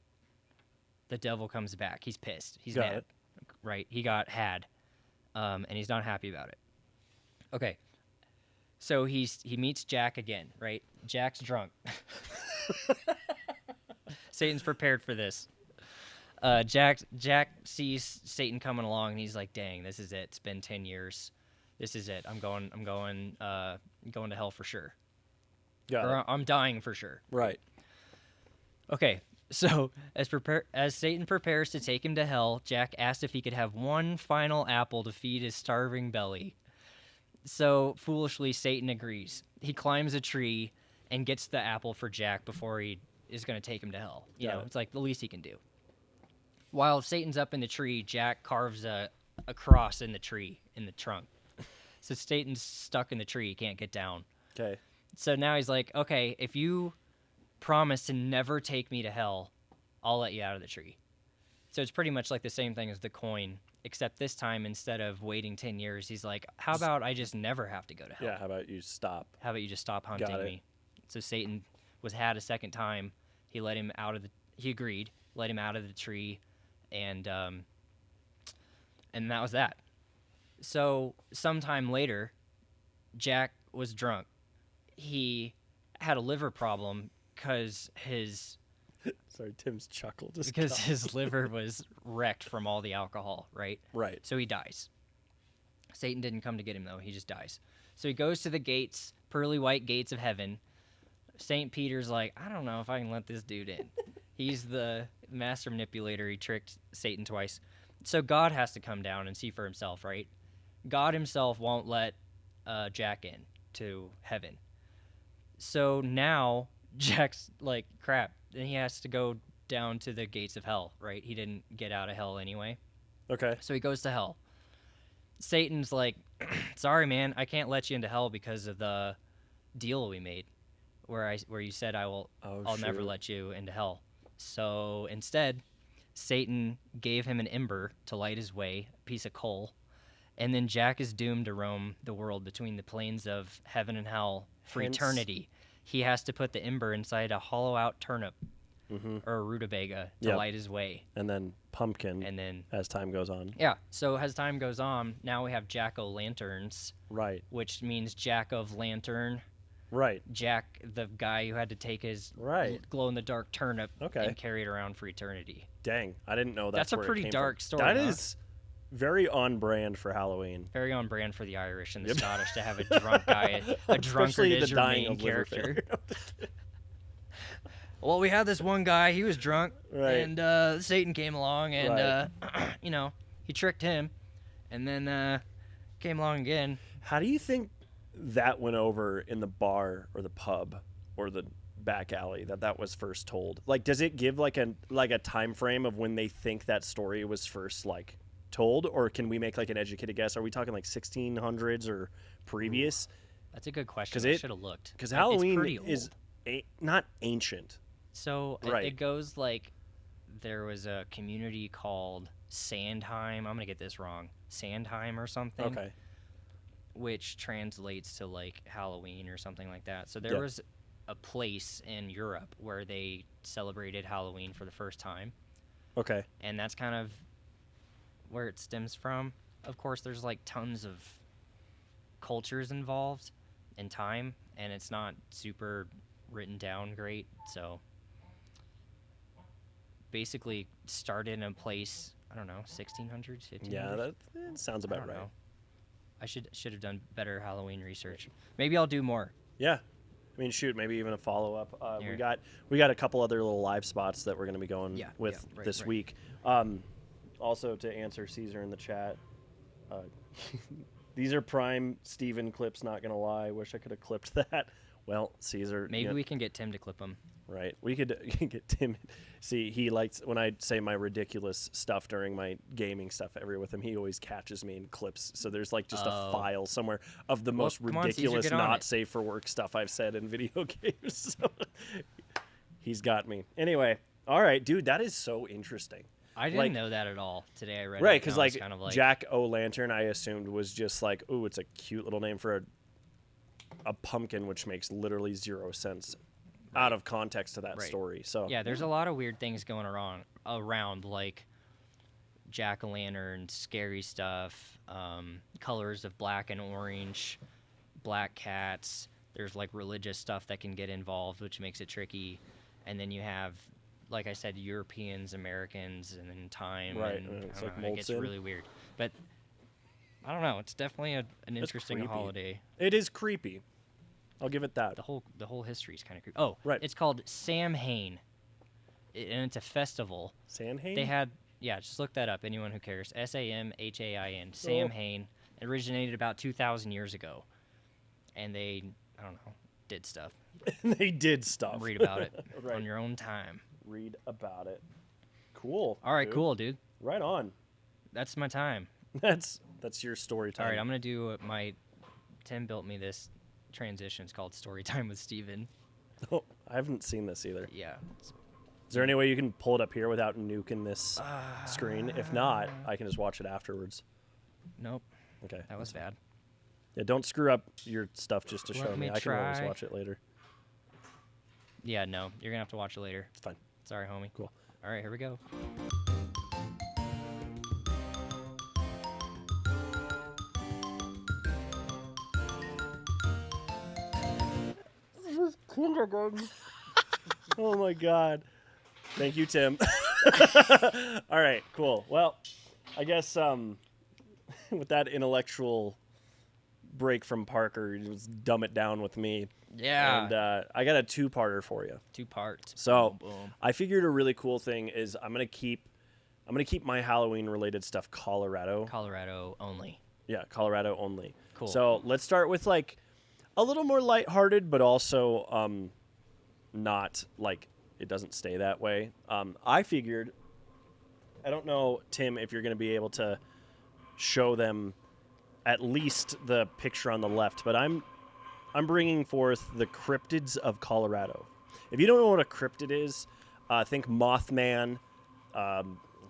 the devil comes back. He's pissed. He's Got mad. it. Right? He got had, and he's not happy about it. Okay. So he meets Jack again, right? Jack's drunk. Satan's prepared for this. Jack sees Satan coming along, and he's like, "Dang, this is it. It's been 10 years. This is it. I'm going to hell for sure. Got Or it. I'm dying for sure." Right. Okay, so as Satan prepares to take him to hell, Jack asked if he could have one final apple to feed his starving belly. So foolishly, Satan agrees. He climbs a tree and gets the apple for Jack before he is going to take him to hell. You Got know, it. it's like the least he can do. While Satan's up in the tree, Jack carves a cross in the tree, in the trunk. So Satan's stuck in the tree, he can't get down. Okay. So now he's like, "Okay, if you promise to never take me to hell, I'll let you out of the tree." So it's pretty much like the same thing as the coin, except this time instead of waiting 10 years, he's like, "How about I just never have to go to hell? Yeah. How about you stop? How about you just stop hunting Got it. me?" So Satan was had a second time. He let him out of the. He agreed, let him out of the tree, and that was that. So sometime later, Jack was drunk. He had a liver problem because Sorry, Tim's chuckle just his liver was wrecked from all the alcohol, right? Right. So he dies. Satan didn't come to get him though. He just dies. So he goes to the gates, pearly white gates of heaven. St. Peter's like, I don't know if I can let this dude in. He's the master manipulator. He tricked Satan twice. So God has to come down and see for himself, right? God himself won't let Jack in to heaven. So now Jack's like, crap. Then he has to go down to the gates of hell, right? He didn't get out of hell anyway. Okay. So he goes to hell. Satan's like, sorry, man, I can't let you into hell because of the deal we made, where you said I'll never shoot. let you into hell. So instead, Satan gave him an ember to light his way, a piece of coal, and then Jack is doomed to roam the world between the plains of heaven and hell for Hence- eternity. He has to put the ember inside a hollowed-out turnip or a rutabaga to Yep. light his way, And then pumpkin and then as time goes on. yeah. So as time goes on, now we have jack-o'-lanterns, Right. which means Jack of Lantern. Right. Jack, the guy who had to take his Right. glow-in-the-dark turnip Okay. and carry it around for eternity. Dang, I didn't know That's a where it pretty came dark from. story, That huh? is very on brand for Halloween. Very on brand for the Irish and the Yep. Scottish to have a drunk guy, a drunkard Especially as the your dying main of liver character. failure. Well, we had this one guy. He was drunk, Right. and Satan came along, and Right. he tricked him, and then came along again. How do you think that went over in the bar or the pub or the back alley that was first told? Like, does it give like a time frame of when they think that story was first like told, or can we make like an educated guess? Are we talking like 1600s or previous? That's a good question. 'Cause I it- should have looked. Because It's Halloween pretty is old. not ancient. So Right. it goes like there was a community called Sandheim. I'm gonna get this wrong. Sandheim or something. Okay. Which translates to like Halloween or something like that. So there Yeah. was a place in Europe where they celebrated Halloween for the first time, Okay. and that's kind of where it stems from. Of course, there's like tons of cultures involved in time, and it's not super written down great. So basically started in a place, I don't know, 1600s, 1500s. Yeah, that sounds I about don't right. know. I should have done better Halloween research. Maybe I'll do more. Yeah. I mean, shoot, maybe even a follow up. Here. We got a couple other little live spots that we're going to be going Yeah, with yeah, right, this right. week. Also, to answer Caesar in the chat, these are prime Steven clips. Not going to lie, wish I could have clipped that. Well, Caesar, Maybe you know, we can get Tim to clip them. right? We could get Tim. See, he likes when I say my ridiculous stuff during my gaming stuff every with him. He always catches me and clips. So there's like just a Oh. file somewhere of the Well, most come on, Caesar, ridiculous, get on not it. safe for work stuff I've said in video games. So he's got me. Anyway, all right, dude, that is so interesting. I didn't Like- know that at all. Today I read Right, it. because and I was like, kind of like Jack O' Lantern, I assumed was just like, ooh, it's a cute little name for a pumpkin, which makes literally zero sense out of context to that Right. story. So yeah, there's a lot of weird things going around like jack-o'-lantern, scary stuff, colors of black and orange, black cats. There's like religious stuff that can get involved, which makes it tricky. And then you have, like I said, Europeans, Americans, and then time. Right, And and I it's don't like know, it molds gets in. really weird. But I don't know. It's definitely an interesting creepy. holiday. it is creepy. I'll give it that. The whole history is kind of creepy. Oh, Right. It's called Samhain, and it's a festival. Samhain? They had, just look that up. Anyone who cares. Samhain. Oh. Samhain. It originated about 2,000 years ago, and they, I don't know, did stuff. They did stuff. Read about it Right. on your own time. Read about it. Cool. All right, dude. cool, dude. Right on. That's my time. That's your story time. All right, I'm gonna do my. Tim built me this transition. It's called Story Time with Steven. Oh, I haven't seen this either. Yeah. Is there any way you can pull it up here without nuking this screen? If not, I can just watch it afterwards. Nope, Okay. that was bad. Yeah, don't screw up your stuff just to Let show me. me I can always try. watch it later. Yeah, no, you're gonna have to watch it later. It's fine. Sorry, homie. Cool. All right, here we go. kindergarten. Oh my god. Thank you, Tim. All right, cool. Well, I guess with that intellectual break from Parker, you just dumb it down with me. Yeah. And I got a two-parter for you. 2 parts. So Boom, boom. I figured a really cool thing is I'm gonna keep my Halloween related stuff Colorado. Colorado only. Yeah, Colorado only. Cool. So let's start with like a little more lighthearted, but also not like it doesn't stay that way. I figured, I don't know, Tim, if you're gonna be able to show them at least the picture on the left, but I'm bringing forth the cryptids of Colorado. If you don't know what a cryptid is, think Mothman. I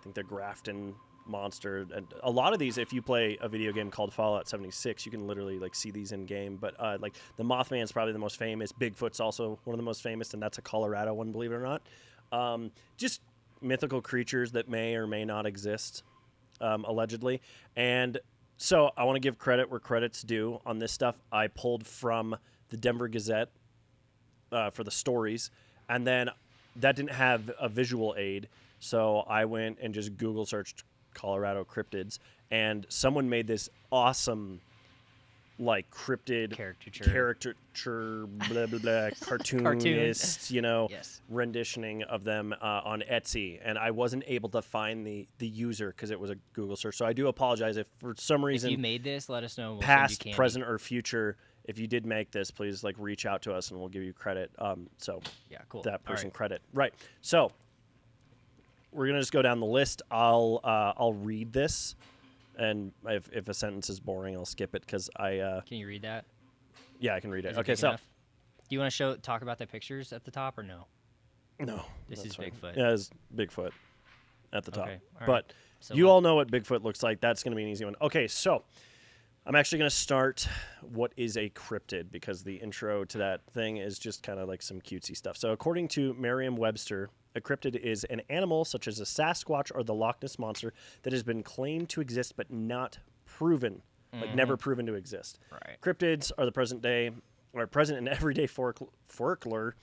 think the Grafton monster, and a lot of these, if you play a video game called Fallout 76, you can literally like see these in game. But like the Mothman is probably the most famous. Bigfoot's also one of the most famous, and that's a Colorado one, believe it or not. Just mythical creatures that may or may not exist, allegedly. And so I want to give credit where credit's due on this stuff. I pulled from the Denver Gazette for the stories, and then that didn't have a visual aid, so I went and just Google searched Colorado cryptids, and someone made this awesome like cryptid caricature blah blah blah cartoonist Yes. renditioning of them on Etsy, and I wasn't able to find the user because it was a Google search. So I do apologize if for some If reason you made this, let us know. We'll past, send you candy. present, or future. If you did make this, please like reach out to us and we'll give you credit. So Yeah, cool. that All person right. credit. Right. So we're gonna just go down the list. I'll read this, and if a sentence is boring, I'll skip it because I Can you read that? yeah, I can read it. Is it Okay, big so enough? Do you want to talk about the pictures at the top or no? no, This that's is fine. Bigfoot. Yeah, it's Bigfoot at the top. Okay, all right. But So you what? all know what Bigfoot looks like. That's gonna be an easy one. Okay, so I'm actually going to start what is a cryptid because the intro to that thing is just kind of like some cutesy stuff. So according to Merriam-Webster, a cryptid is an animal such as a Sasquatch or the Loch Ness Monster that has been claimed to exist but not proven, like never proven to exist. Right. Cryptids are the present and everyday folklore.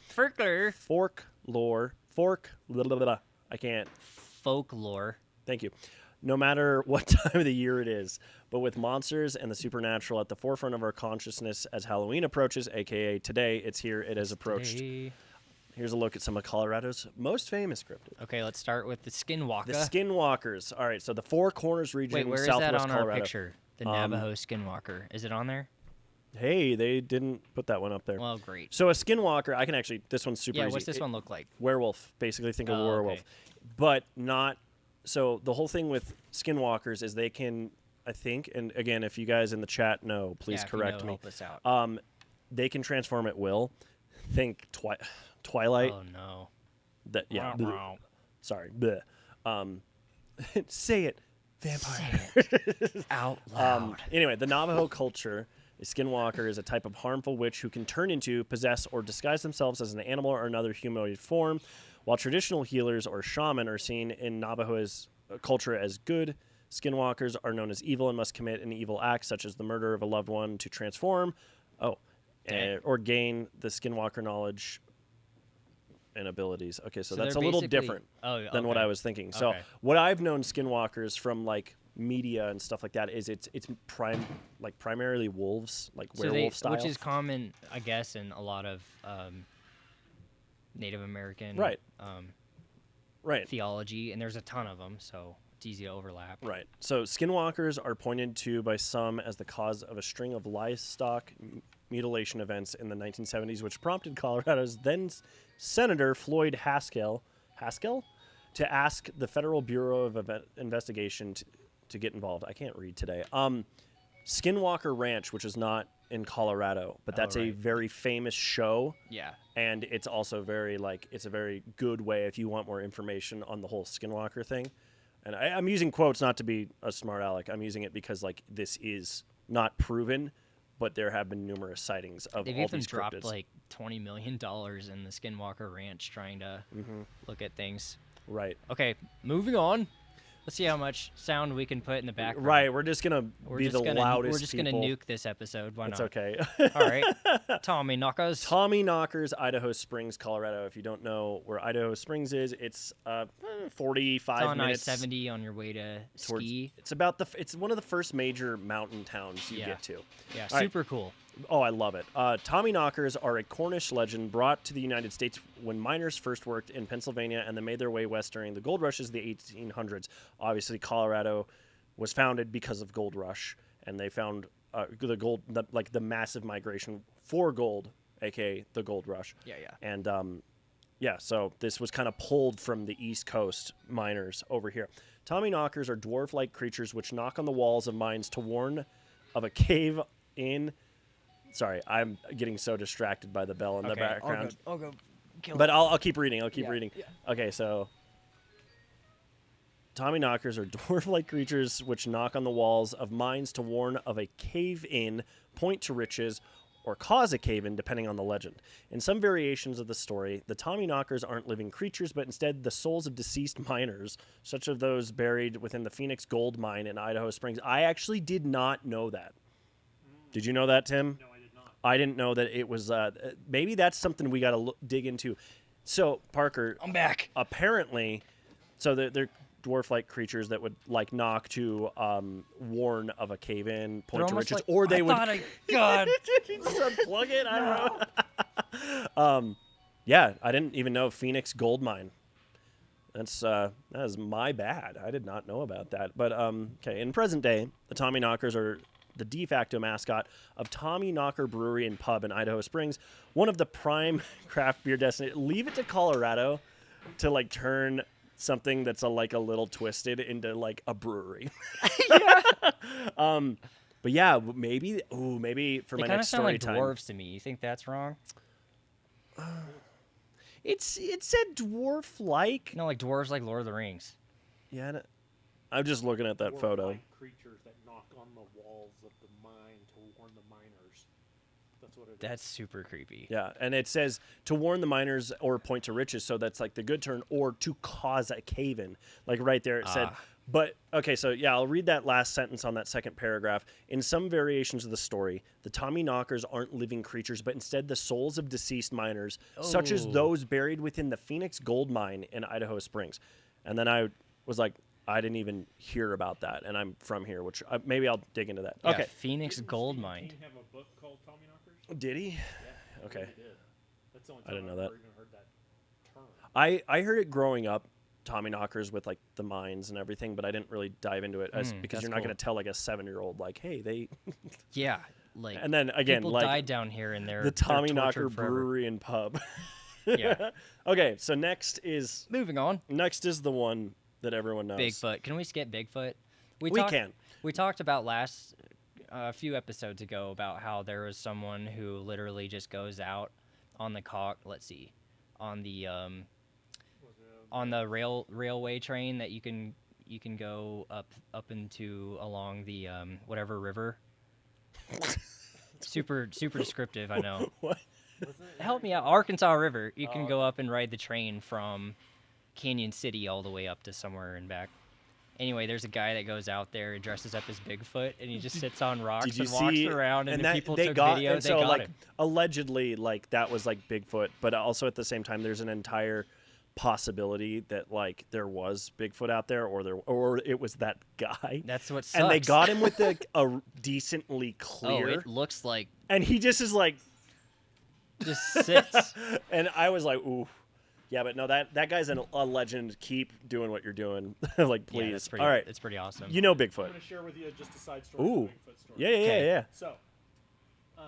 I can't. Folklore. Thank you. No matter what time of the year it is, but with monsters and the supernatural at the forefront of our consciousness as Halloween approaches, aka today, it's here, it has approached. Today. Here's a look at some of Colorado's most famous cryptids. Okay, let's start with the Skinwalker. The Skinwalkers. All right, so the Four Corners region, Wait, where is southwest that on Colorado. our picture? The Navajo Skinwalker. Is it on there? Hey, they didn't put that one up there. Well, great. So a Skinwalker, I can actually, this one's super Yeah, easy. what's this one look like? Werewolf, basically think of Oh, werewolf. okay. But not, so the whole thing with Skinwalkers is they can, I think, and again, if you guys in the chat know, please Yeah, if you correct know, me. help us out. They can transform at will. Think Twilight. Oh no. That yeah. Wah, bleh. wah. Sorry. Bleh. Say it, vampire. Out loud. Anyway, the Navajo culture, a skinwalker is a type of harmful witch who can turn into, possess, or disguise themselves as an animal or another humanoid form, while traditional healers or shaman are seen in Navajo culture as good. Skinwalkers are known as evil and must commit an evil act, such as the murder of a loved one, to transform, or gain the skinwalker knowledge and abilities. Okay, so that's a they're little basically- different Oh, than what okay. I was thinking. So Okay. what I've known skinwalkers from like media and stuff like that is it's primarily wolves, like So werewolf style. which is common, I guess, in a lot of Native American Right. Right. theology, and there's a ton of them, so it's easy to overlap. Right. So skinwalkers are pointed to by some as the cause of a string of livestock mutilation events in the 1970s, which prompted Colorado's then Senator Floyd Haskell to ask the Federal Bureau of Investigation to get involved. I can't read today. Skinwalker Ranch, which is not in Colorado, but that's a right. very famous show. Yeah. And it's also it's a very good way if you want more information on the whole Skinwalker thing. And I'm using quotes not to be a smart aleck. I'm using it because like this is not proven, but there have been numerous sightings of They've all even these dropped cryptids. like $20 million in the Skinwalker Ranch trying to look at things. Right. Okay, moving on. Let's see how much sound we can put in the background. Right, we're just gonna We're be just the gonna, loudest We're just people. gonna nuke this episode. Why It's not? okay. All right. Tommy Knockers. Tommy Knockers, Idaho Springs, Colorado. If you don't know where Idaho Springs is, it's 45 It's on minutes. I-70 on your way to towards- ski. It's about it's one of the first major mountain towns you Yeah. get to. Yeah, All right. super cool. Oh, I love it. Tommy Knockers are a Cornish legend brought to the United States when miners first worked in Pennsylvania and then made their way west during the gold rushes of the 1800s. Obviously, Colorado was founded because of gold rush, and they found the gold, the massive migration for gold, aka the gold rush. Yeah. And so this was kind of pulled from the East Coast miners over here. Tommy Knockers are dwarf-like creatures which knock on the walls of mines to warn of a cave in. Sorry, I'm getting so distracted by the bell in the background. I'll go kill But I'll keep reading. I'll keep Yeah, reading. yeah. Okay, so Tommy Knockers are dwarf-like creatures which knock on the walls of mines to warn of a cave-in, point to riches, or cause a cave-in, depending on the legend. In some variations of the story, the Tommy Knockers aren't living creatures, but instead the souls of deceased miners, such as those buried within the Phoenix Gold Mine in Idaho Springs. I actually did not know that. Did you know that, Tim? No, I did not. I didn't know that it was. Maybe that's something we got to dig into. So, Parker, I'm back. apparently, so they're dwarf-like creatures that would like knock to warn of a cave-in, point to riches, or they would. God. Just unplug it. I don't know. Yeah, I didn't even know Phoenix Gold Mine. That is my bad. I did not know about that. But okay, in present day, the Tommy Knockers are the de facto mascot of Tommy Knocker Brewery and Pub in Idaho Springs, one of the prime craft beer destinations. Leave it to Colorado to like turn something that's a little twisted into like a brewery. But yeah, maybe for They my kind of next sound story like time. dwarves to me. You think that's wrong? It said dwarf-like. No, like dwarves, like Lord of the Rings. Yeah, I'm just looking at that photo. Dwarf-like creatures that knock on the walls of the mine to warn the miners. That's what it is. That's super creepy. Yeah, and it says to warn the miners or point to riches, so that's like the good turn, or to cause a cave-in. Like right there it said. But okay, so yeah, I'll read that last sentence on that second paragraph. In some variations of the story, the Tommy Knockers aren't living creatures, but instead the souls of deceased miners, such as Oh. those buried within the Phoenix Gold Mine in Idaho Springs. And then I was like, I didn't even hear about that, and I'm from here, which maybe I'll dig into that. Yeah, Okay, Phoenix Didn't Gold Stephen Mine. King have a book called Tommy Knockers? did he? Yeah. Okay. He did. That's the only I time didn't know I've that. ever even heard that term. I heard it growing up, Tommy Knockers with like the mines and everything, but I didn't really dive into it because that's you're not cool. going to tell like a 7-year-old like, hey, they. Yeah, like And then again, people like died down here and they're the Tommy they're Knocker tortured forever. Brewery and Pub. Yeah. Okay, so next is Moving on. the one that everyone knows. Bigfoot. Can we skip Bigfoot? We talked- can. We talked about a few episodes ago about how there was someone who literally just goes out on the on the railway train that you can go up into along the whatever river. super descriptive, I know. What? Help me out. Arkansas River. You can go up and ride the train from Canyon City all the way up to somewhere and back. Anyway, there's a guy that goes out there and dresses up as Bigfoot, and he just sits on rocks Did you and walks see? around, and, the that, people they took got, video. and They so got like him. allegedly, like that was like Bigfoot, but also at the same time, there's an entire possibility that like there was Bigfoot out there, or it was that guy. That's what sucks. And they got him with a decently Oh, clear, it looks like and he just is like, just sits. and I was like, ooh, yeah, but no, that guy's a legend. Keep doing what you're doing, like Yeah, please. that's pretty, All right, it's pretty awesome. you know I'm Bigfoot. going to share with you just a side story. Ooh, of the Bigfoot story. yeah, yeah, yeah, Okay. yeah. So, Do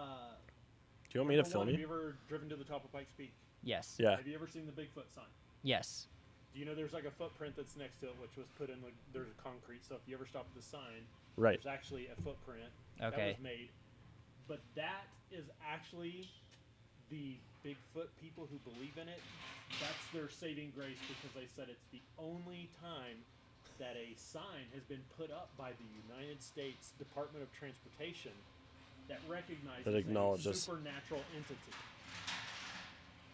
you want me to number film one, you? Have you ever driven to the top of Pikes Peak? Yes. Yeah. Have you ever seen the Bigfoot sign? Yes. Do you know there's like a footprint that's next to it, which was put in like there's a concrete. So if you ever stop at the sign, Right. there's actually a footprint Okay. that was made. But that is actually the Bigfoot people who believe in it. That's their saving grace because they said it's the only time that a sign has been put up by the United States Department of Transportation that recognizes That acknowledges. a supernatural entity.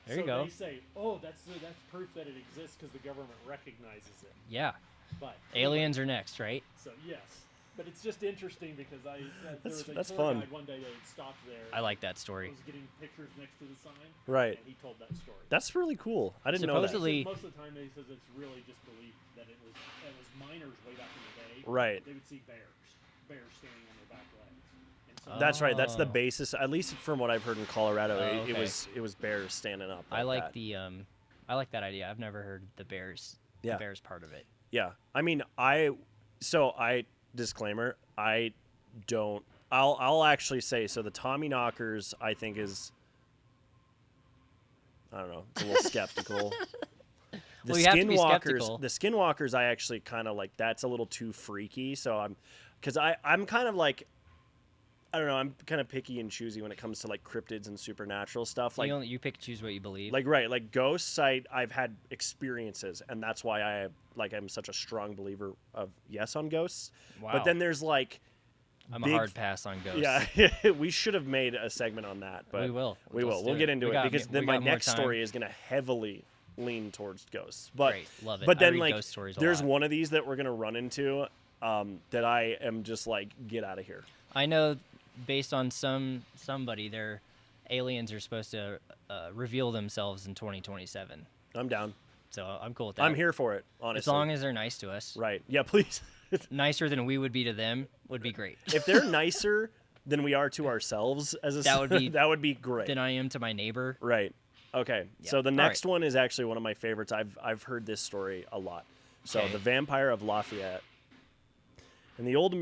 There you So go. They say, "Oh, that's proof that it exists because the government recognizes it." Yeah. But Aliens are next, right? So yes, but it's just interesting because there was a That's tour fun. guide one day that had stopped there. I like that story. Was getting pictures next to the sign. Right. And he told that story. That's really cool. I didn't know that. Supposedly- Most of the time, he says it's really just believed that it was miners way back in the day. Right. They would see bears standing on their back legs. And so That's right. That's the Oh. basis. At least from what I've heard in Colorado, Oh, it okay. was bears standing up. I like that. I like that idea. I've never heard the Yeah. bears part of it. Yeah. I mean, disclaimer, I don't. I'll actually say so. The Tommy Knockers, I think, is. I don't know. It's a little skeptical. The Well, you have to be skeptical. The Skinwalkers, I actually kind of like. That's a little too freaky. So I'm kind of like. I don't know. I'm kind of picky and choosy when it comes to like cryptids and supernatural stuff. Like, You pick and choose what you believe. like ghosts. I've had experiences, and that's why I'm such a strong believer of yes on ghosts. Wow. But then there's like. I'm big a hard pass on ghosts. Yeah, we should have made a segment on that, but We will. We Let's will. do We'll it. get into We it got- because we then my got more next time. story is going to heavily lean towards ghosts. But Great. Love it. but I then read like ghost stories a there's lot. one of these that we're going to run into that I am just like get out of here. I know, based on somebody, their aliens are supposed to reveal themselves in 2027. I'm down. So I'm cool with that. I'm here for it. Honestly, As long as they're nice to us. right. Yeah, please. Nicer than we would be to them would be great. If they're nicer than we are to ourselves as a That would be- that would be great. Than I am to my neighbor. Right. Okay. Yeah. So the All next right. one is actually one of my favorites. I've heard this story a lot. So Okay. the Vampire of Lafayette. In the old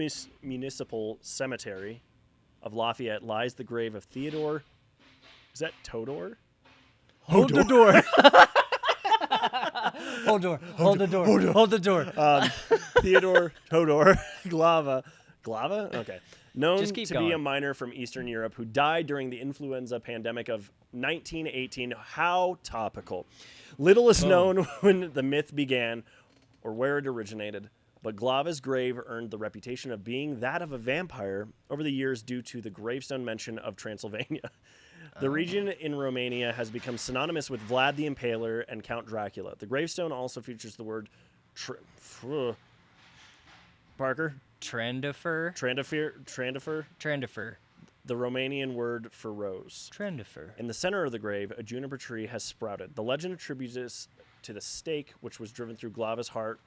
municipal cemetery of Lafayette lies the grave of Theodore. Is that Todor? Hold the door. Hold door. Hold the door. Hold the door. Theodore Todor Glava. Glava? Okay. Known Just keep to be going. a miner from Eastern Europe who died during the influenza pandemic of 1918. How topical. Little is known when the myth began or where it originated, but Glava's grave earned the reputation of being that of a vampire over the years due to the gravestone mention of Transylvania. The region in Romania has become synonymous with Vlad the Impaler and Count Dracula. The gravestone also features the word Parker? Trendifer. Trandifer, the Romanian word for rose. Trendifer. In the center of the grave, a juniper tree has sprouted. The legend attributes this to the stake which was driven through Glava's heart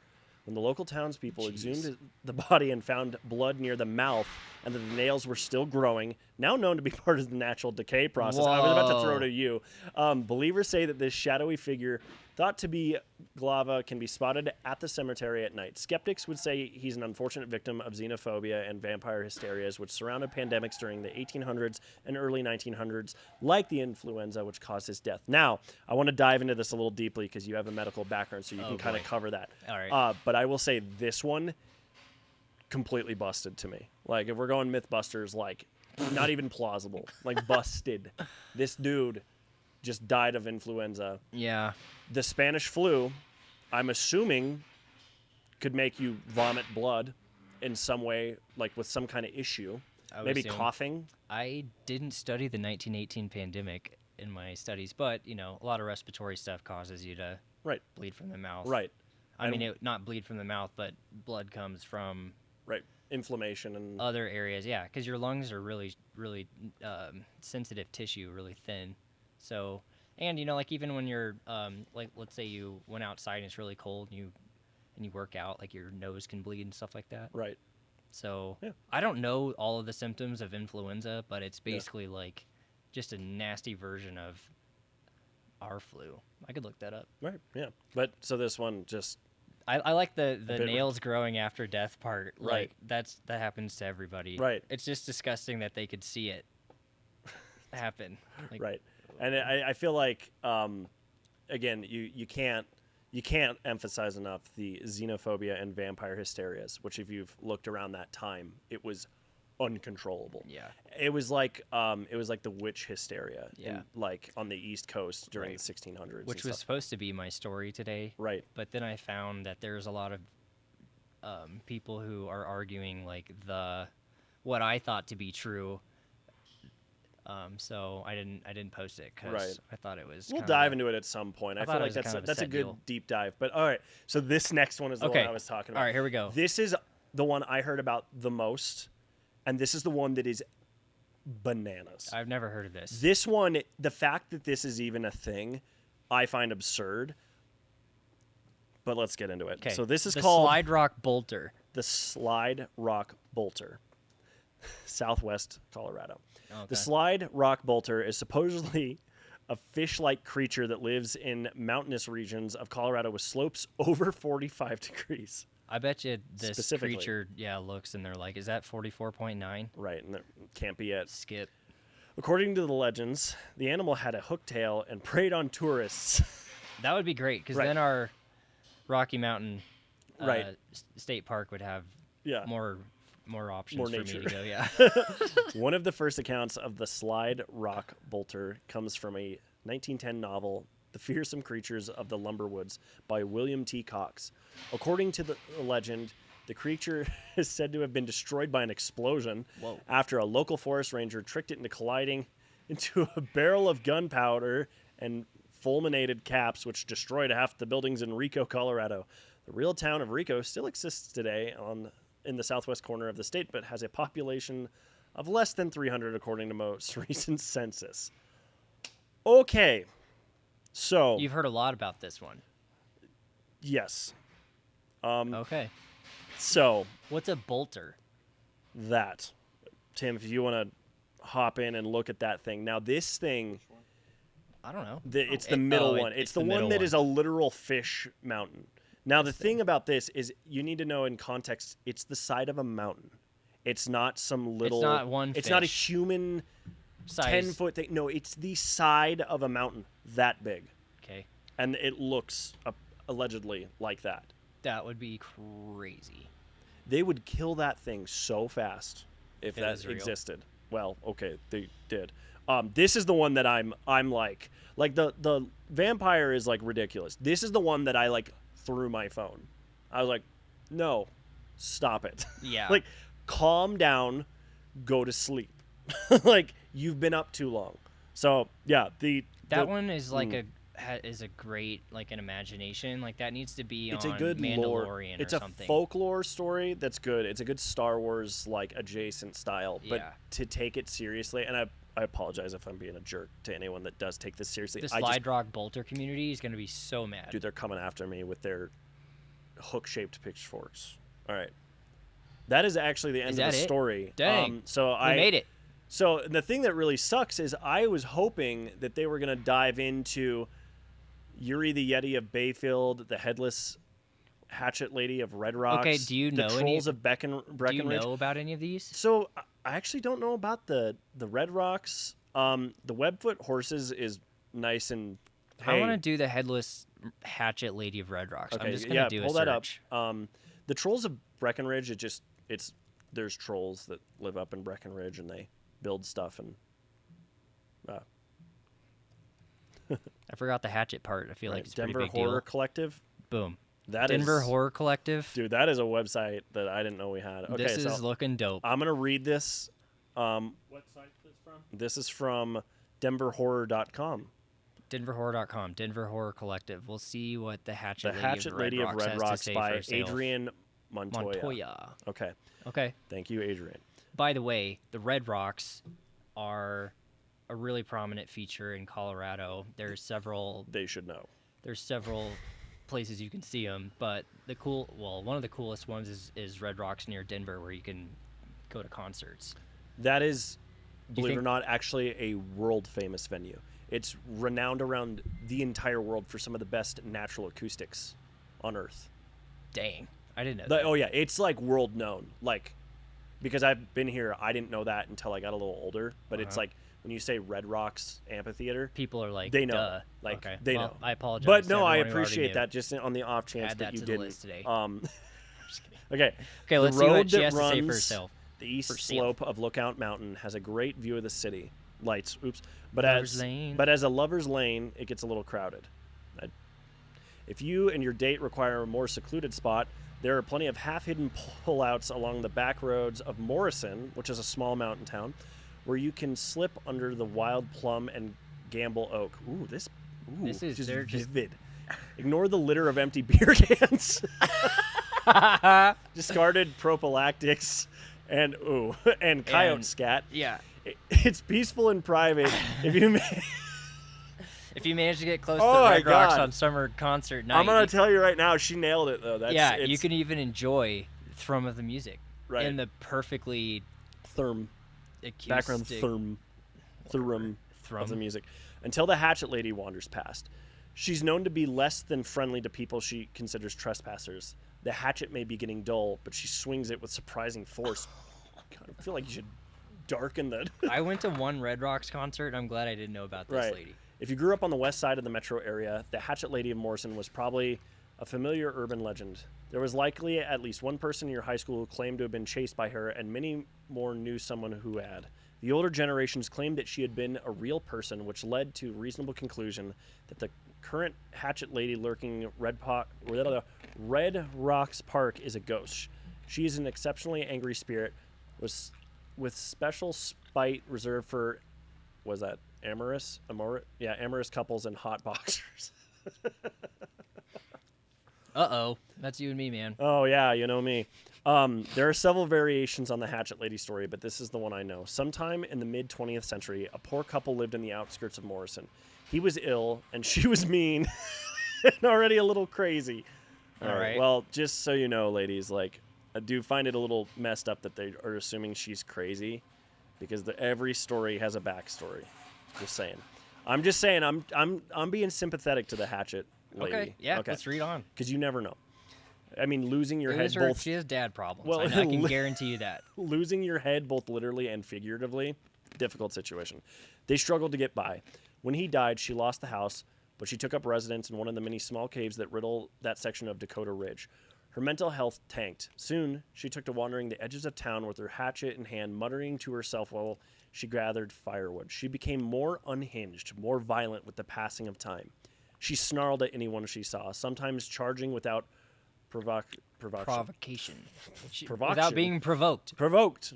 when the local townspeople exhumed the body and found blood near the mouth and that the nails were still growing, now known to be part of the natural decay process. I was about to throw Whoa. to you. Believers say that this shadowy figure, thought to be Glava, can be spotted at the cemetery at night. Skeptics would say he's an unfortunate victim of xenophobia and vampire hysterias, which surrounded pandemics during the 1800s and early 1900s, like the influenza, which caused his death. Now, I want to dive into this a little deeply because you have a medical background, so you can kind of boy. cover that. All right. But I will say this one completely busted to me. Like, if we're going Mythbusters, like, not even plausible. Like, busted. This dude just died of influenza. Yeah. The Spanish flu, I'm assuming, could make you vomit blood in some way, like with some kind of issue. I would Maybe assume. coughing. I didn't study the 1918 pandemic in my studies, but a lot of respiratory stuff causes you to Right, bleed from the mouth. right, I mean, And- not bleed from the mouth, but blood comes from right. Inflammation and other areas. Yeah, because your lungs are really, really sensitive tissue, really thin. So, and like even when you're like, let's say you went outside and it's really cold and you work out, like your nose can bleed and stuff like that. right. So Yeah. I don't know all of the symptoms of influenza, but it's basically like just a nasty version of our flu. I could look that up. Right, yeah. But so this one just I like the bit nails growing after death part. Right. Like that happens to everybody. Right. It's just disgusting that they could see it happen. Like, right. And I feel like again, you can't emphasize enough the xenophobia and vampire hysterias, which if you've looked around that time, it was uncontrollable. Yeah. It was like the witch hysteria Yeah. like on the East Coast during Right. the 1600s. Which and was stuff. supposed to be my story today. Right. But then I found that there's a lot of people who are arguing like what I thought to be true. So I didn't post it because Right. I thought it was. We'll kinda- dive into it at some point. I I thought feel it like was that's kind of a that's a set good deal. deep dive. But all right, so this next one is the Okay. one I was talking about. All right, here we go. This is the one I heard about the most, and this is the one that is bananas. I've never heard of this. This one, the fact that this is even a thing, I find absurd. But let's get into it. Okay. So this is the called Slide Rock Bolter. the Slide Rock Bolter, Southwest Colorado. Okay. The Slide Rock Bolter is supposedly a fish-like creature that lives in mountainous regions of Colorado with slopes over 45 degrees. I bet you this Specifically. creature, looks and they're like, is that 44.9? Right, and it can't be it. Skip. According to the legends, the animal had a hook tail and preyed on tourists. That would be great because Right. then our Rocky Mountain Right. State Park would have Yeah. more options More for me nature. to go. Yeah. One of the first accounts of the Slide Rock Bolter comes from a 1910 novel, The Fearsome Creatures of the Lumberwoods by William T. Cox. According to the legend, the creature is said to have been destroyed by an explosion Whoa. after a local forest ranger tricked it into colliding into a barrel of gunpowder and fulminated caps, which destroyed half the buildings in Rico, Colorado. The real town of Rico still exists today in the southwest corner of the state, but has a population of less than 300 according to most recent census. Okay, so You've heard a lot about this one. yes, Okay. so What's a bolter? that, Tim, if you want to hop in and look at that thing. Now, this thing, I don't know. it's the middle one. It's It's the the one middle that one. is a literal fish mountain. Now, the thing about this is you need to know in context, it's the side of a mountain. It's not some little. not one It's not a fish. human Size. 10-foot thing. No, it's the side of a mountain that big. Okay. And it looks allegedly like that. That would be crazy. They would kill that thing so fast if It that was real. existed. Well, okay, they did. This is the one that I'm like the vampire is like ridiculous. This is the one that I like threw my phone. I was like, no, stop it. Yeah. Like, calm down, go to sleep. Like, you've been up too long. So yeah, That one is like is a great like an imagination. Like that needs to be it's on a good lore. Mandalorian It's or a something. folklore story that's good. It's a good Star Wars like adjacent style. But Yeah. to take it seriously, and I apologize if I'm being a jerk to anyone that does take this seriously. The I just, Slide Rock Bolter community is going to be so mad. dude, they're coming after me with their hook-shaped pitchforks. All right, that is actually the end of that the it? story. Dang. So we made it. So the thing that really sucks is I was hoping that they were going to dive into Yuri the Yeti of Bayfield, the Headless Hatchet Lady of Red Rocks. Okay, do you the know any- Trolls of Do you Breckenridge? know about any of these? So I actually don't know about the Red Rocks. The Webfoot Horses is nice and. I want to do the Headless Hatchet Lady of Red Rocks. Okay, I'm just going yeah, to do pull a that search. up. The Trolls of Breckenridge. There's trolls that live up in Breckenridge and they build stuff and. I forgot the hatchet part. I feel like Right, it's a Denver pretty big Horror deal. Collective. Boom. That is Denver Horror Collective. Dude, that is a website that I didn't know we had. Okay, this so is looking dope. I'm gonna read this. What site is this from? This is from DenverHorror.com. DenverHorror.com. Denver Horror Collective. We'll see what the Hatchet The Lady Hatchet of Red Lady of Rocks Red has to Rocks say by for herself. Adrian Montoya. Montoya. Okay, Okay. thank you, Adrian. By the way, the Red Rocks are a really prominent feature in Colorado. There's several They should know. places you can see them, but one of the coolest ones is Red Rocks near Denver, where you can go to concerts. That is, believe it or think- not, actually a world famous venue. It's renowned around the entire world for some of the best natural acoustics on Earth. Dang, I didn't know Like, that. oh yeah, it's like world known. Like, because I've been here, I didn't know that until I got a little older. But it's Uh-huh. like when you say Red Rocks Amphitheater, People are like, they know. Duh. Like, okay. they Well, know. I apologize. But to no, I everyone who already appreciate knew. that. Just on the off chance Add that that you to the didn't. list today. Just kidding. Okay. Okay, let's see road what she that has to say for runs herself. The east For sale. slope of Lookout Mountain has a great view of the city. Lights. Oops. But Lover's Lane. as a lover's lane, it gets a little crowded. If you and your date require a more secluded spot, there are plenty of half-hidden pullouts along the back roads of Morrison, which is a small mountain town, where you can slip under the wild plum and gamble oak. Ooh, this is- just they're just- vivid. Ignore the litter of empty beer cans, discarded prophylactics, and coyote And- scat. Yeah. It's peaceful and private. If you manage to get close Oh to my Red Rocks God. on summer concert night, I'm gonna you- tell you right now, she nailed it though. you It's can even enjoy thrum of the music Right. in the perfectly therm acoustic background thrum of the music until the Hatchet Lady wanders past. She's known to be less than friendly to people she considers trespassers. The hatchet may be getting dull, but she swings it with surprising force. God, I feel like you should darken the. I went to one Red Rocks concert. I'm glad I didn't know about this Right. lady. If you grew up on the west side of the metro area, the Hatchet Lady of Morrison was probably a familiar urban legend. There was likely at least one person in your high school who claimed to have been chased by her, and many more knew someone who had. The older generations claimed that she had been a real person, which led to reasonable conclusion that the current Hatchet Lady lurking Red Rocks Park is a ghost. She is an exceptionally angry spirit with special spite reserved for, was that amorous couples and hot boxers. Uh-oh. That's you and me, man. Oh yeah, you know me. There are several variations on the Hatchet Lady story, but this is the one I know. Sometime in the mid 20th century, a poor couple lived in the outskirts of Morrison. He was ill, and she was mean, and already a little crazy. All right. Well, just so you know, ladies, like I do find it a little messed up that they are assuming she's crazy, because every story has a backstory. Just saying. I'm just saying. I'm being sympathetic to the Hatchet Lady. Okay. Yeah, let's read on. Because you never know. I mean, losing your It head was her, both she has dad problems. Well, I can guarantee you that. losing your head both literally and figuratively, difficult situation. They struggled to get by. When he died, she lost the house, but she took up residence in one of the many small caves that riddle that section of Dakota Ridge. Her mental health tanked. Soon, she took to wandering the edges of town with her hatchet in hand, muttering to herself while she gathered firewood. She became more unhinged, more violent with the passing of time. She snarled at anyone she saw, sometimes charging without provocation. Provocation. Provocation. Without being provoked. Provoked.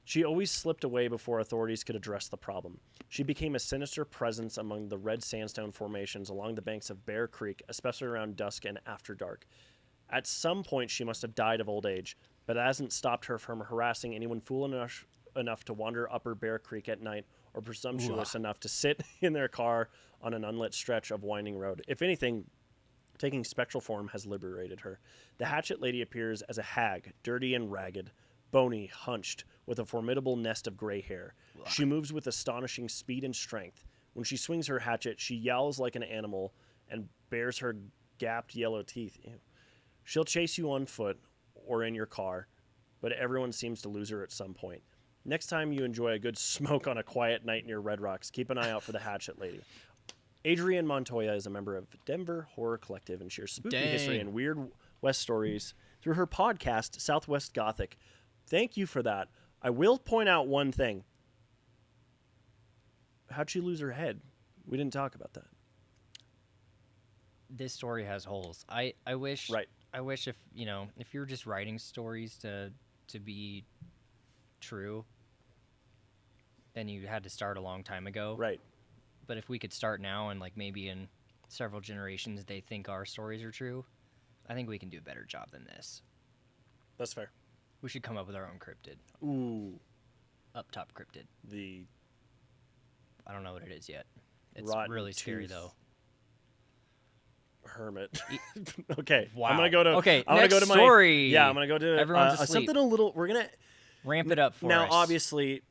She always slipped away before authorities could address the problem. She became a sinister presence among the red sandstone formations along the banks of Bear Creek, especially around dusk and after dark. At some point, she must have died of old age, but it hasn't stopped her from harassing anyone fool enough to wander Upper Bear Creek at night or presumptuous enough to sit in their car on an unlit stretch of winding road. If anything, taking spectral form has liberated her. The Hatchet Lady appears as a hag, dirty and ragged, bony, hunched, with a formidable nest of gray hair. She moves with astonishing speed and strength. When she swings her hatchet, she yowls like an animal and bares her gapped yellow teeth. Ew. She'll chase you on foot or in your car, but everyone seems to lose her at some point. Next time you enjoy a good smoke on a quiet night near Red Rocks, keep an eye out for the Hatchet Lady. Adrienne Montoya is a member of Denver Horror Collective and shares spooky history and weird West stories through her podcast, Southwest Gothic. Thank you for that. I will point out one thing. How'd she lose her head? We didn't talk about that. This story has holes. I wish. Right. I wish if you were just writing stories to be true, then you had to start a long time ago. Right. But if we could start now and like maybe in several generations they think our stories are true, I think we can do a better job than this. That's fair. We should come up with our own cryptid. Ooh. Up top cryptid. The I don't know what it is yet. It's Rotten really scary tooth. though. Hermit. Okay. Wow. I'm gonna go to. Okay, I'm gonna next go to my story. Yeah, I'm gonna go to Everyone's asleep. something a little. We're gonna Ramp it up for now. us. Obviously,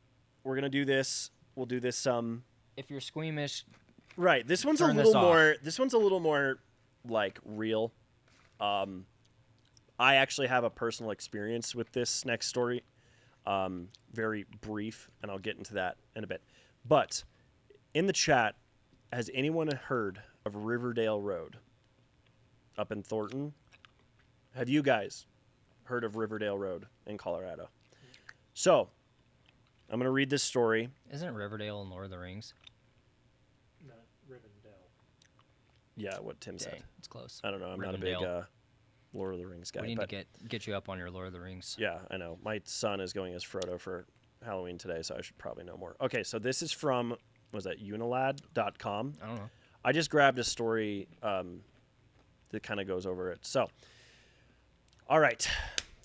we're gonna do this. We'll do this. If you're squeamish, Right. This one's Turn a this little off. more. This one's a little more like real. I actually have a personal experience with this next story. Very brief, and I'll get into that in a bit. But in the chat, has anyone heard of Riverdale Road up in Thornton? Have you guys heard of Riverdale Road in Colorado? So, I'm going to read this story. isn't it Riverdale in Lord of the Rings? Not Rivendell. Yeah, what Tim said. Dang, it's close. I don't know. I'm not a big Rivendell. Lord of the Rings guy. We need but to get you up on your Lord of the Rings. yeah, I know. My son is going as Frodo for Halloween today, so I should probably know more. Okay, so this is from, was that unilad.com? I don't know. I just grabbed a story that kind of goes over it. So, all right,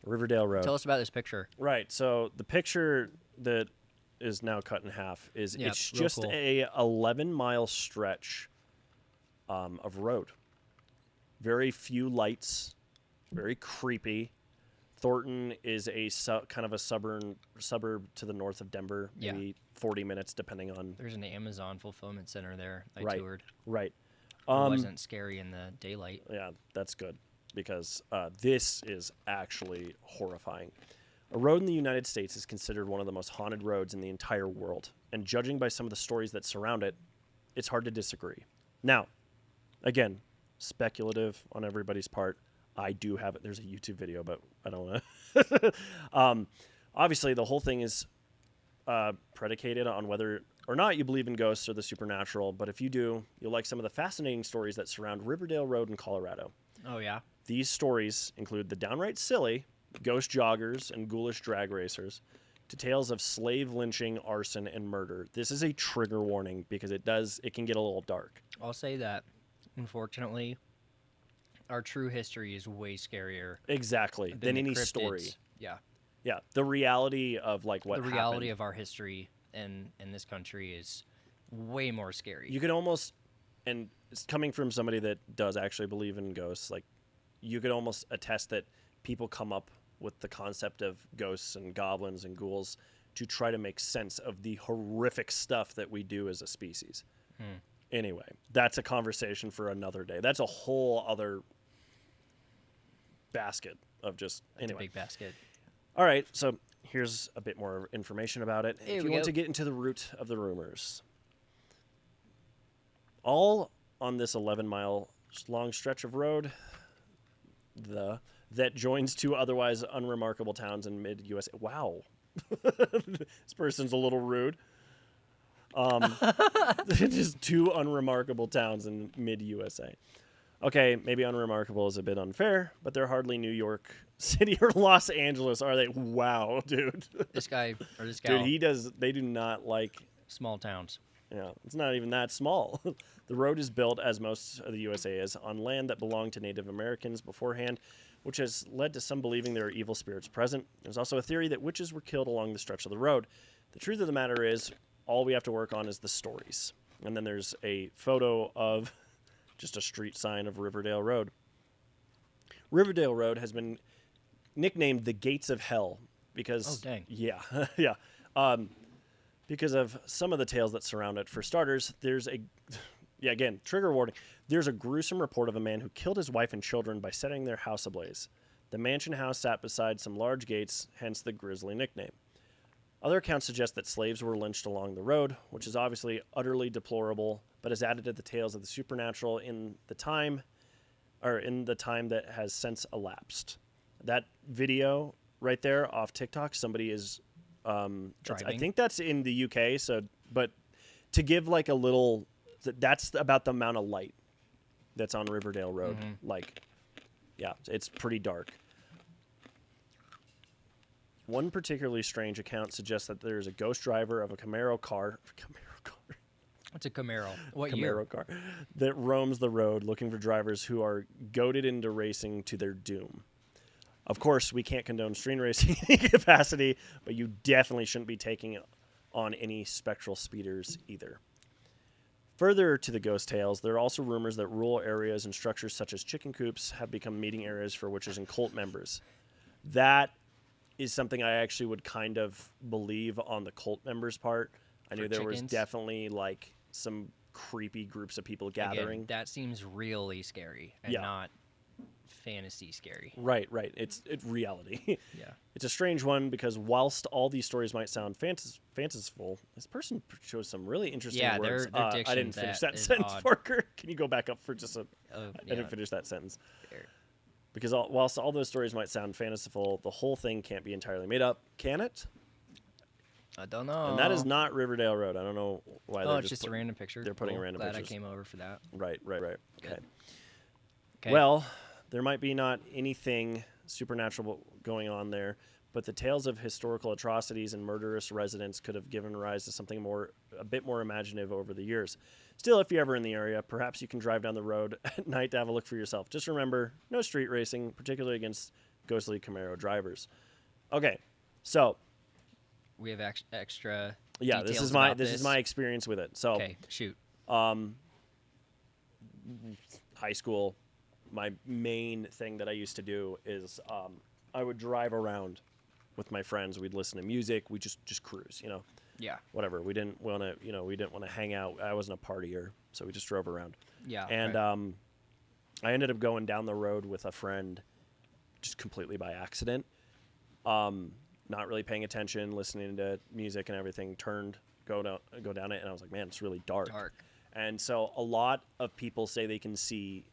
Riverdale Road. Tell us about this picture. Right. So the picture that is now cut in half is Yeah, it's real just cool. a 11-mile stretch of road. Very few lights. Very creepy. Thornton is a kind of a suburb to the north of Denver, Yeah. maybe 40 minutes depending on. There's an Amazon fulfillment center there. I Right. toured. Right. It wasn't scary in the daylight. Yeah, that's good because this is actually horrifying. A road in the United States is considered one of the most haunted roads in the entire world, and judging by some of the stories that surround it, it's hard to disagree. Now, again, speculative on everybody's part. I do have it. There's a YouTube video, but I don't want to. Obviously, the whole thing is predicated on whether or not you believe in ghosts or the supernatural, but if you do, you'll like some of the fascinating stories that surround Riverdale Road in Colorado. Oh yeah. These stories include the downright silly, ghost joggers, and ghoulish drag racers, to tales of slave lynching, arson, and murder. This is a trigger warning because it can get a little dark. I'll say that. Unfortunately, our true history is way scarier Exactly. than Than the any cryptids. story. Yeah. Yeah. The reality of like what The reality happened. of our history in this country is way more scary. You could almost, and it's coming from somebody that does actually believe in ghosts, like you could almost attest that people come up with the concept of ghosts and goblins and ghouls to try to make sense of the horrific stuff that we do as a species. Anyway, that's a conversation for another day. That's a whole other basket of just That's anyway. a big basket. All right, so here's a bit more information about it. Here If we you want go. to get into the root of the rumors, all on this 11-mile long stretch of road, that joins two otherwise unremarkable towns in mid-USA. Wow, this person's a little rude. Just two unremarkable towns in mid-USA. Okay, maybe unremarkable is a bit unfair, but they're hardly New York City or Los Angeles, are they? Wow, dude. This guy or this gal, Dude, they do not like, small towns. yeah, it's not even that small. The road is built, as most of the USA is, on land that belonged to Native Americans beforehand, which has led to some believing there are evil spirits present. There's also a theory that witches were killed along the stretch of the road. The truth of the matter is, all we have to work on is the stories. And then there's a photo of just a street sign of Riverdale Road. Riverdale Road has been nicknamed the Gates of Hell because Oh, dang. yeah, yeah, because of some of the tales that surround it. For starters, again, trigger warning. There's a gruesome report of a man who killed his wife and children by setting their house ablaze. The mansion house sat beside some large gates, hence the grisly nickname. Other accounts suggest that slaves were lynched along the road, which is obviously utterly deplorable, but is added to the tales of the supernatural in the time that has since elapsed. That video right there off TikTok, somebody is, I Driving. think that's in the UK. So, but to give like a little, that's about the amount of light that's on Riverdale Road. Like, yeah, it's pretty dark. One particularly strange account suggests that there's a ghost driver of a Camaro car It's a Camaro. What year? Camaro car that roams the road looking for drivers who are goaded into racing to their doom. Of course, we can't condone street racing in any capacity, but you definitely shouldn't be taking on any spectral speeders either. Further to the ghost tales, there are also rumors that rural areas and structures such as chicken coops have become meeting areas for witches and cult members. That is something I actually would kind of believe on the cult members' part. I knew there was chickens? definitely like some creepy groups of people gathering. Again, that seems really scary and Yeah. not fantasy scary. Right. It's reality. Yeah. It's a strange one because whilst all these stories might sound fanciful, this person chose some really interesting Yeah, words. their I didn't diction's finish that that is sentence, odd. Parker. Can you go back up for just a... Oh, I yeah. didn't finish that sentence. There. Because whilst all those stories might sound fanciful, the whole thing can't be entirely made up, can it? I don't know. And that is not Riverdale Road. I don't know why Oh, they're it's just a put- random picture. they're putting Cool. random Glad pictures. I came over for that. Right. Okay. Good. Okay. Well, there might be not anything supernatural going on there, but the tales of historical atrocities and murderous residents could have given rise to something a bit more imaginative over the years. Still, if you're ever in the area, perhaps you can drive down the road at night to have a look for yourself. Just remember, no street racing, particularly against ghostly Camaro drivers. Okay, so We have extra. yeah, this details is my about this is my experience with it. So Okay, shoot. high school, my main thing that I used to do is I would drive around with my friends. We'd listen to music. We just cruise, Yeah. whatever. We didn't want to hang out. I wasn't a partier, so we just drove around. Yeah. And right. I ended up going down the road with a friend just completely by accident. Not really paying attention, listening to music and everything, go down it, and I was like, man, it's really dark. And so a lot of people say they can see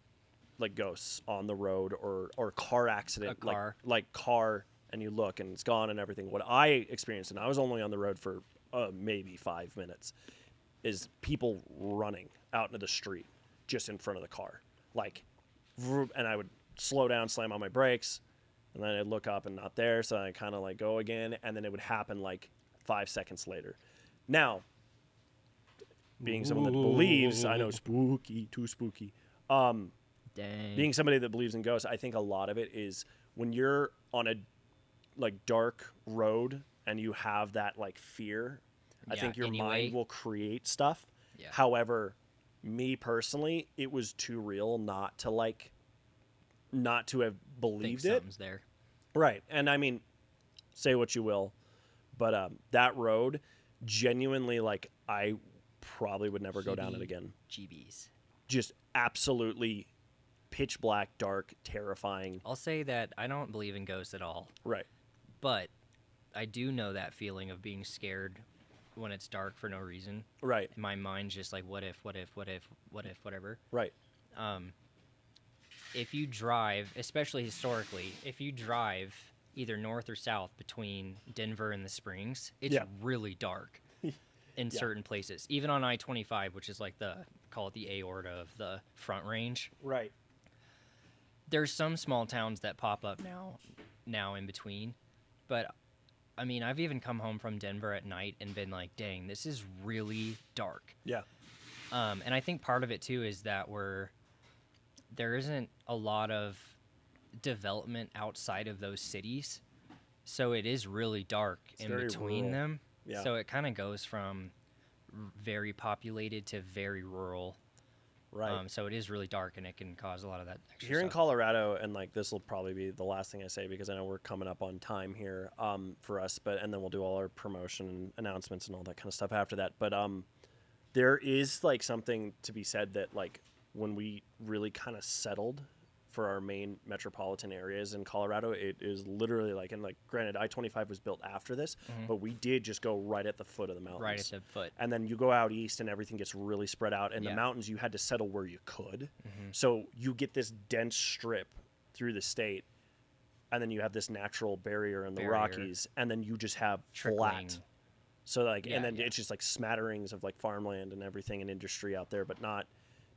like ghosts on the road or car accident, like car, and you look and it's gone and everything. What I experienced, and I was only on the road for maybe 5 minutes, is people running out into the street just in front of the car, like, and I would slow down, slam on my brakes, and then I'd look up and not there, so I kind of like go again, and then it would happen like 5 seconds later. Now, being someone that believes, I know spooky, too spooky. Dang. Being somebody that believes in ghosts, I think a lot of it is when you're on a like dark road and you have that like fear, I Yeah, think your anyway. mind will create stuff. Yeah. However, me personally, it was too real not to have Think believed it. something's there. Right. And I mean, say what you will, but that road, genuinely, like, I probably would never go down it again. GBs. Just absolutely pitch black, dark, terrifying. I'll say that I don't believe in ghosts at all, Right. but I do know that feeling of being scared when it's dark for no reason. Right. My mind's just like, what if, whatever. Right. If you drive, especially historically, if you drive either north or south between Denver and the Springs, it's Yeah. really dark in certain places. Even on I-25, which is like call it the aorta of the Front Range. Right. There's some small towns that pop up now in between, but I mean, I've even come home from Denver at night and been like, dang, this is really dark. Yeah. And I think part of it too is that there isn't a lot of development outside of those cities, so it is really dark in very between rural. them. Yeah. So it kind of goes from very populated to very rural. Right. So it is really dark, and it can cause a lot of that extra Here in stuff. Colorado, and like this will probably be the last thing I say because I know we're coming up on time here for us, and then we'll do all our promotion and announcements and all that kind of stuff after that. But there is like something to be said that like when we really kind of settled for our main metropolitan areas in Colorado, it is literally like, and like granted, I-25 was built after this, but we did just go right at the foot of the mountains. Right at the foot. And then you go out east and everything gets really spread out. And Yeah. the mountains, you had to settle where you could. So you get this dense strip through the state. And then you have this natural barrier in the Barrier. Rockies. And then you just have Trickling. flat. So like, Yeah, and then yeah. it's just like smatterings of like farmland and everything and industry out there, but not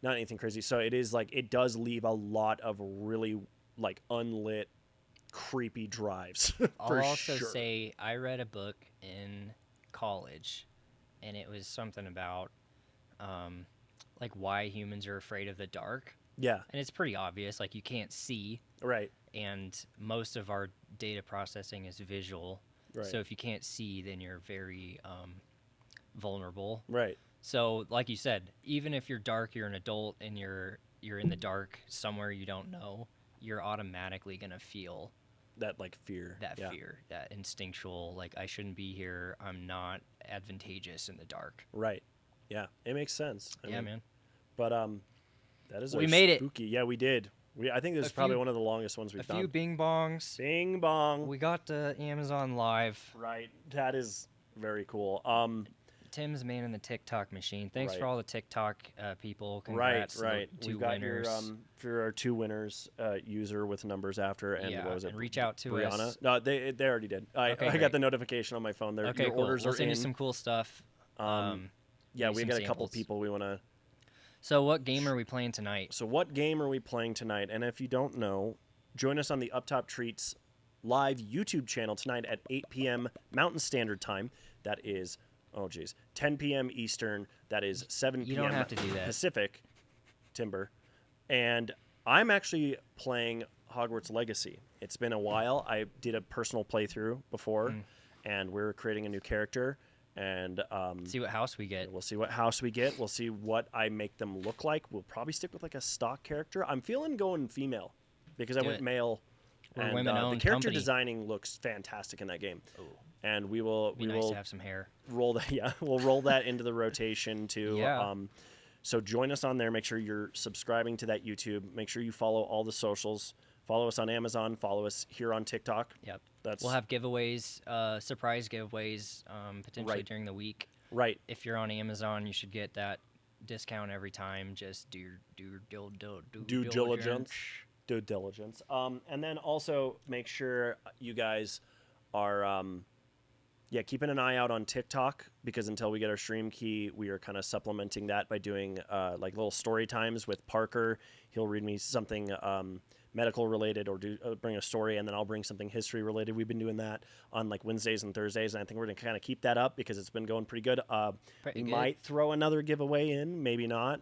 anything crazy. So it is like, it does leave a lot of really like unlit, creepy drives. I'll for also sure. say I read a book in college, and it was something about like why humans are afraid of the dark. Yeah. And it's pretty obvious, like you can't see, Right. and most of our data processing is visual. Right. So if you can't see, then you're very vulnerable. Right. So like you said, even if you're dark, you're an adult, and you're in the dark somewhere you don't know, you're automatically gonna feel That like fear. that Yeah. fear, that instinctual, like, I shouldn't be here, I'm not advantageous in the dark. Right. Yeah. It makes sense. I Yeah, mean, man. But that is We our made it. spooky. Yeah, we did. I think this is A probably few- one of the longest ones A we've few done. bing bongs. Bing bong. We got to Amazon Live. Right. That is very cool. Tim's man in the TikTok machine. Thanks for Right. all the TikTok people. Right, Congrats to the right. 2 We've got winners. your for our 2 winners, user with numbers after, and Yeah, what was it? and reach out to Brianna? us. No, they already did. I Okay, got great. the notification on my phone. There, Okay, your cool. orders We'll are send in. you some cool stuff. Yeah, maybe we some got a couple samples. people we want to. So what game are we playing tonight? So what game are we playing tonight? And if you don't know, join us on the Up Top Treats live YouTube channel tonight at 8 p.m. Mountain Standard Time. That is, 10 p.m. Eastern. That is 7 You p.m. don't have to do that. Pacific. Timber. And I'm actually playing Hogwarts Legacy. It's been a while. I did a personal playthrough before, and we're creating a new character. And See what house we get. we'll see what house we get. We'll see what I make them look like. We'll probably stick with like a stock character. I'm feeling going female because I Do went it. male. We're And women-owned the character company. designing looks fantastic in that game. Ooh. And we will Be nice to have some hair. roll that. Yeah, we'll roll that into the rotation too. Yeah. So join us on there. Make sure you're subscribing to that YouTube. Make sure you follow all the socials. Follow us on Amazon. Follow us here on TikTok. Yep. That's We'll have giveaways, surprise giveaways, potentially Right. during the week. right. If you're on Amazon, you should get that discount every time. Just do your Due diligence. Due diligence. And then also make sure you guys are, keeping an eye out on TikTok, because until we get our stream key, we are kind of supplementing that by doing like little story times with Parker. He'll read me something medical related or bring a story, and then I'll bring something history related. We've been doing that on like Wednesdays and Thursdays, and I think we're going to kind of keep that up because it's been going pretty good. Pretty We good. might throw another giveaway in, maybe not.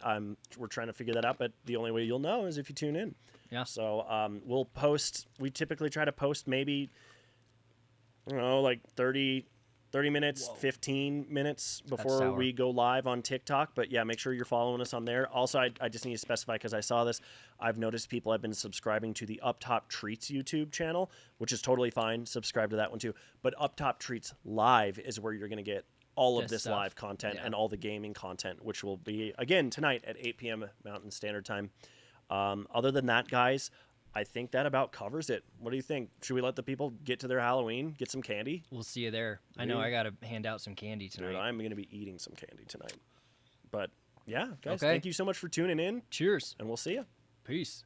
We're trying to figure that out, but the only way you'll know is if you tune in. Yeah. So we'll post. We typically try to post maybe, like 30 minutes, 15 minutes before sour. we go live on TikTok. But yeah, make sure you're following us on there. Also, I just need to specify, because I saw this. I've noticed people have been subscribing to the Up Top Treats YouTube channel, which is totally fine. Subscribe to that one too. But Up Top Treats Live is where you're going to get all of This this stuff. live content Yeah. and all the gaming content, which will be, again, tonight at 8 p.m. Mountain Standard Time. Other than that, guys, I think that about covers it. What do you think? Should we let the people get to their Halloween, get some candy? We'll see you there. I know Dude. I got to hand out some candy Dude, tonight. I'm going to be eating some candy tonight. But yeah, guys, Okay. thank you so much for tuning in, Cheers. and we'll see you. Peace.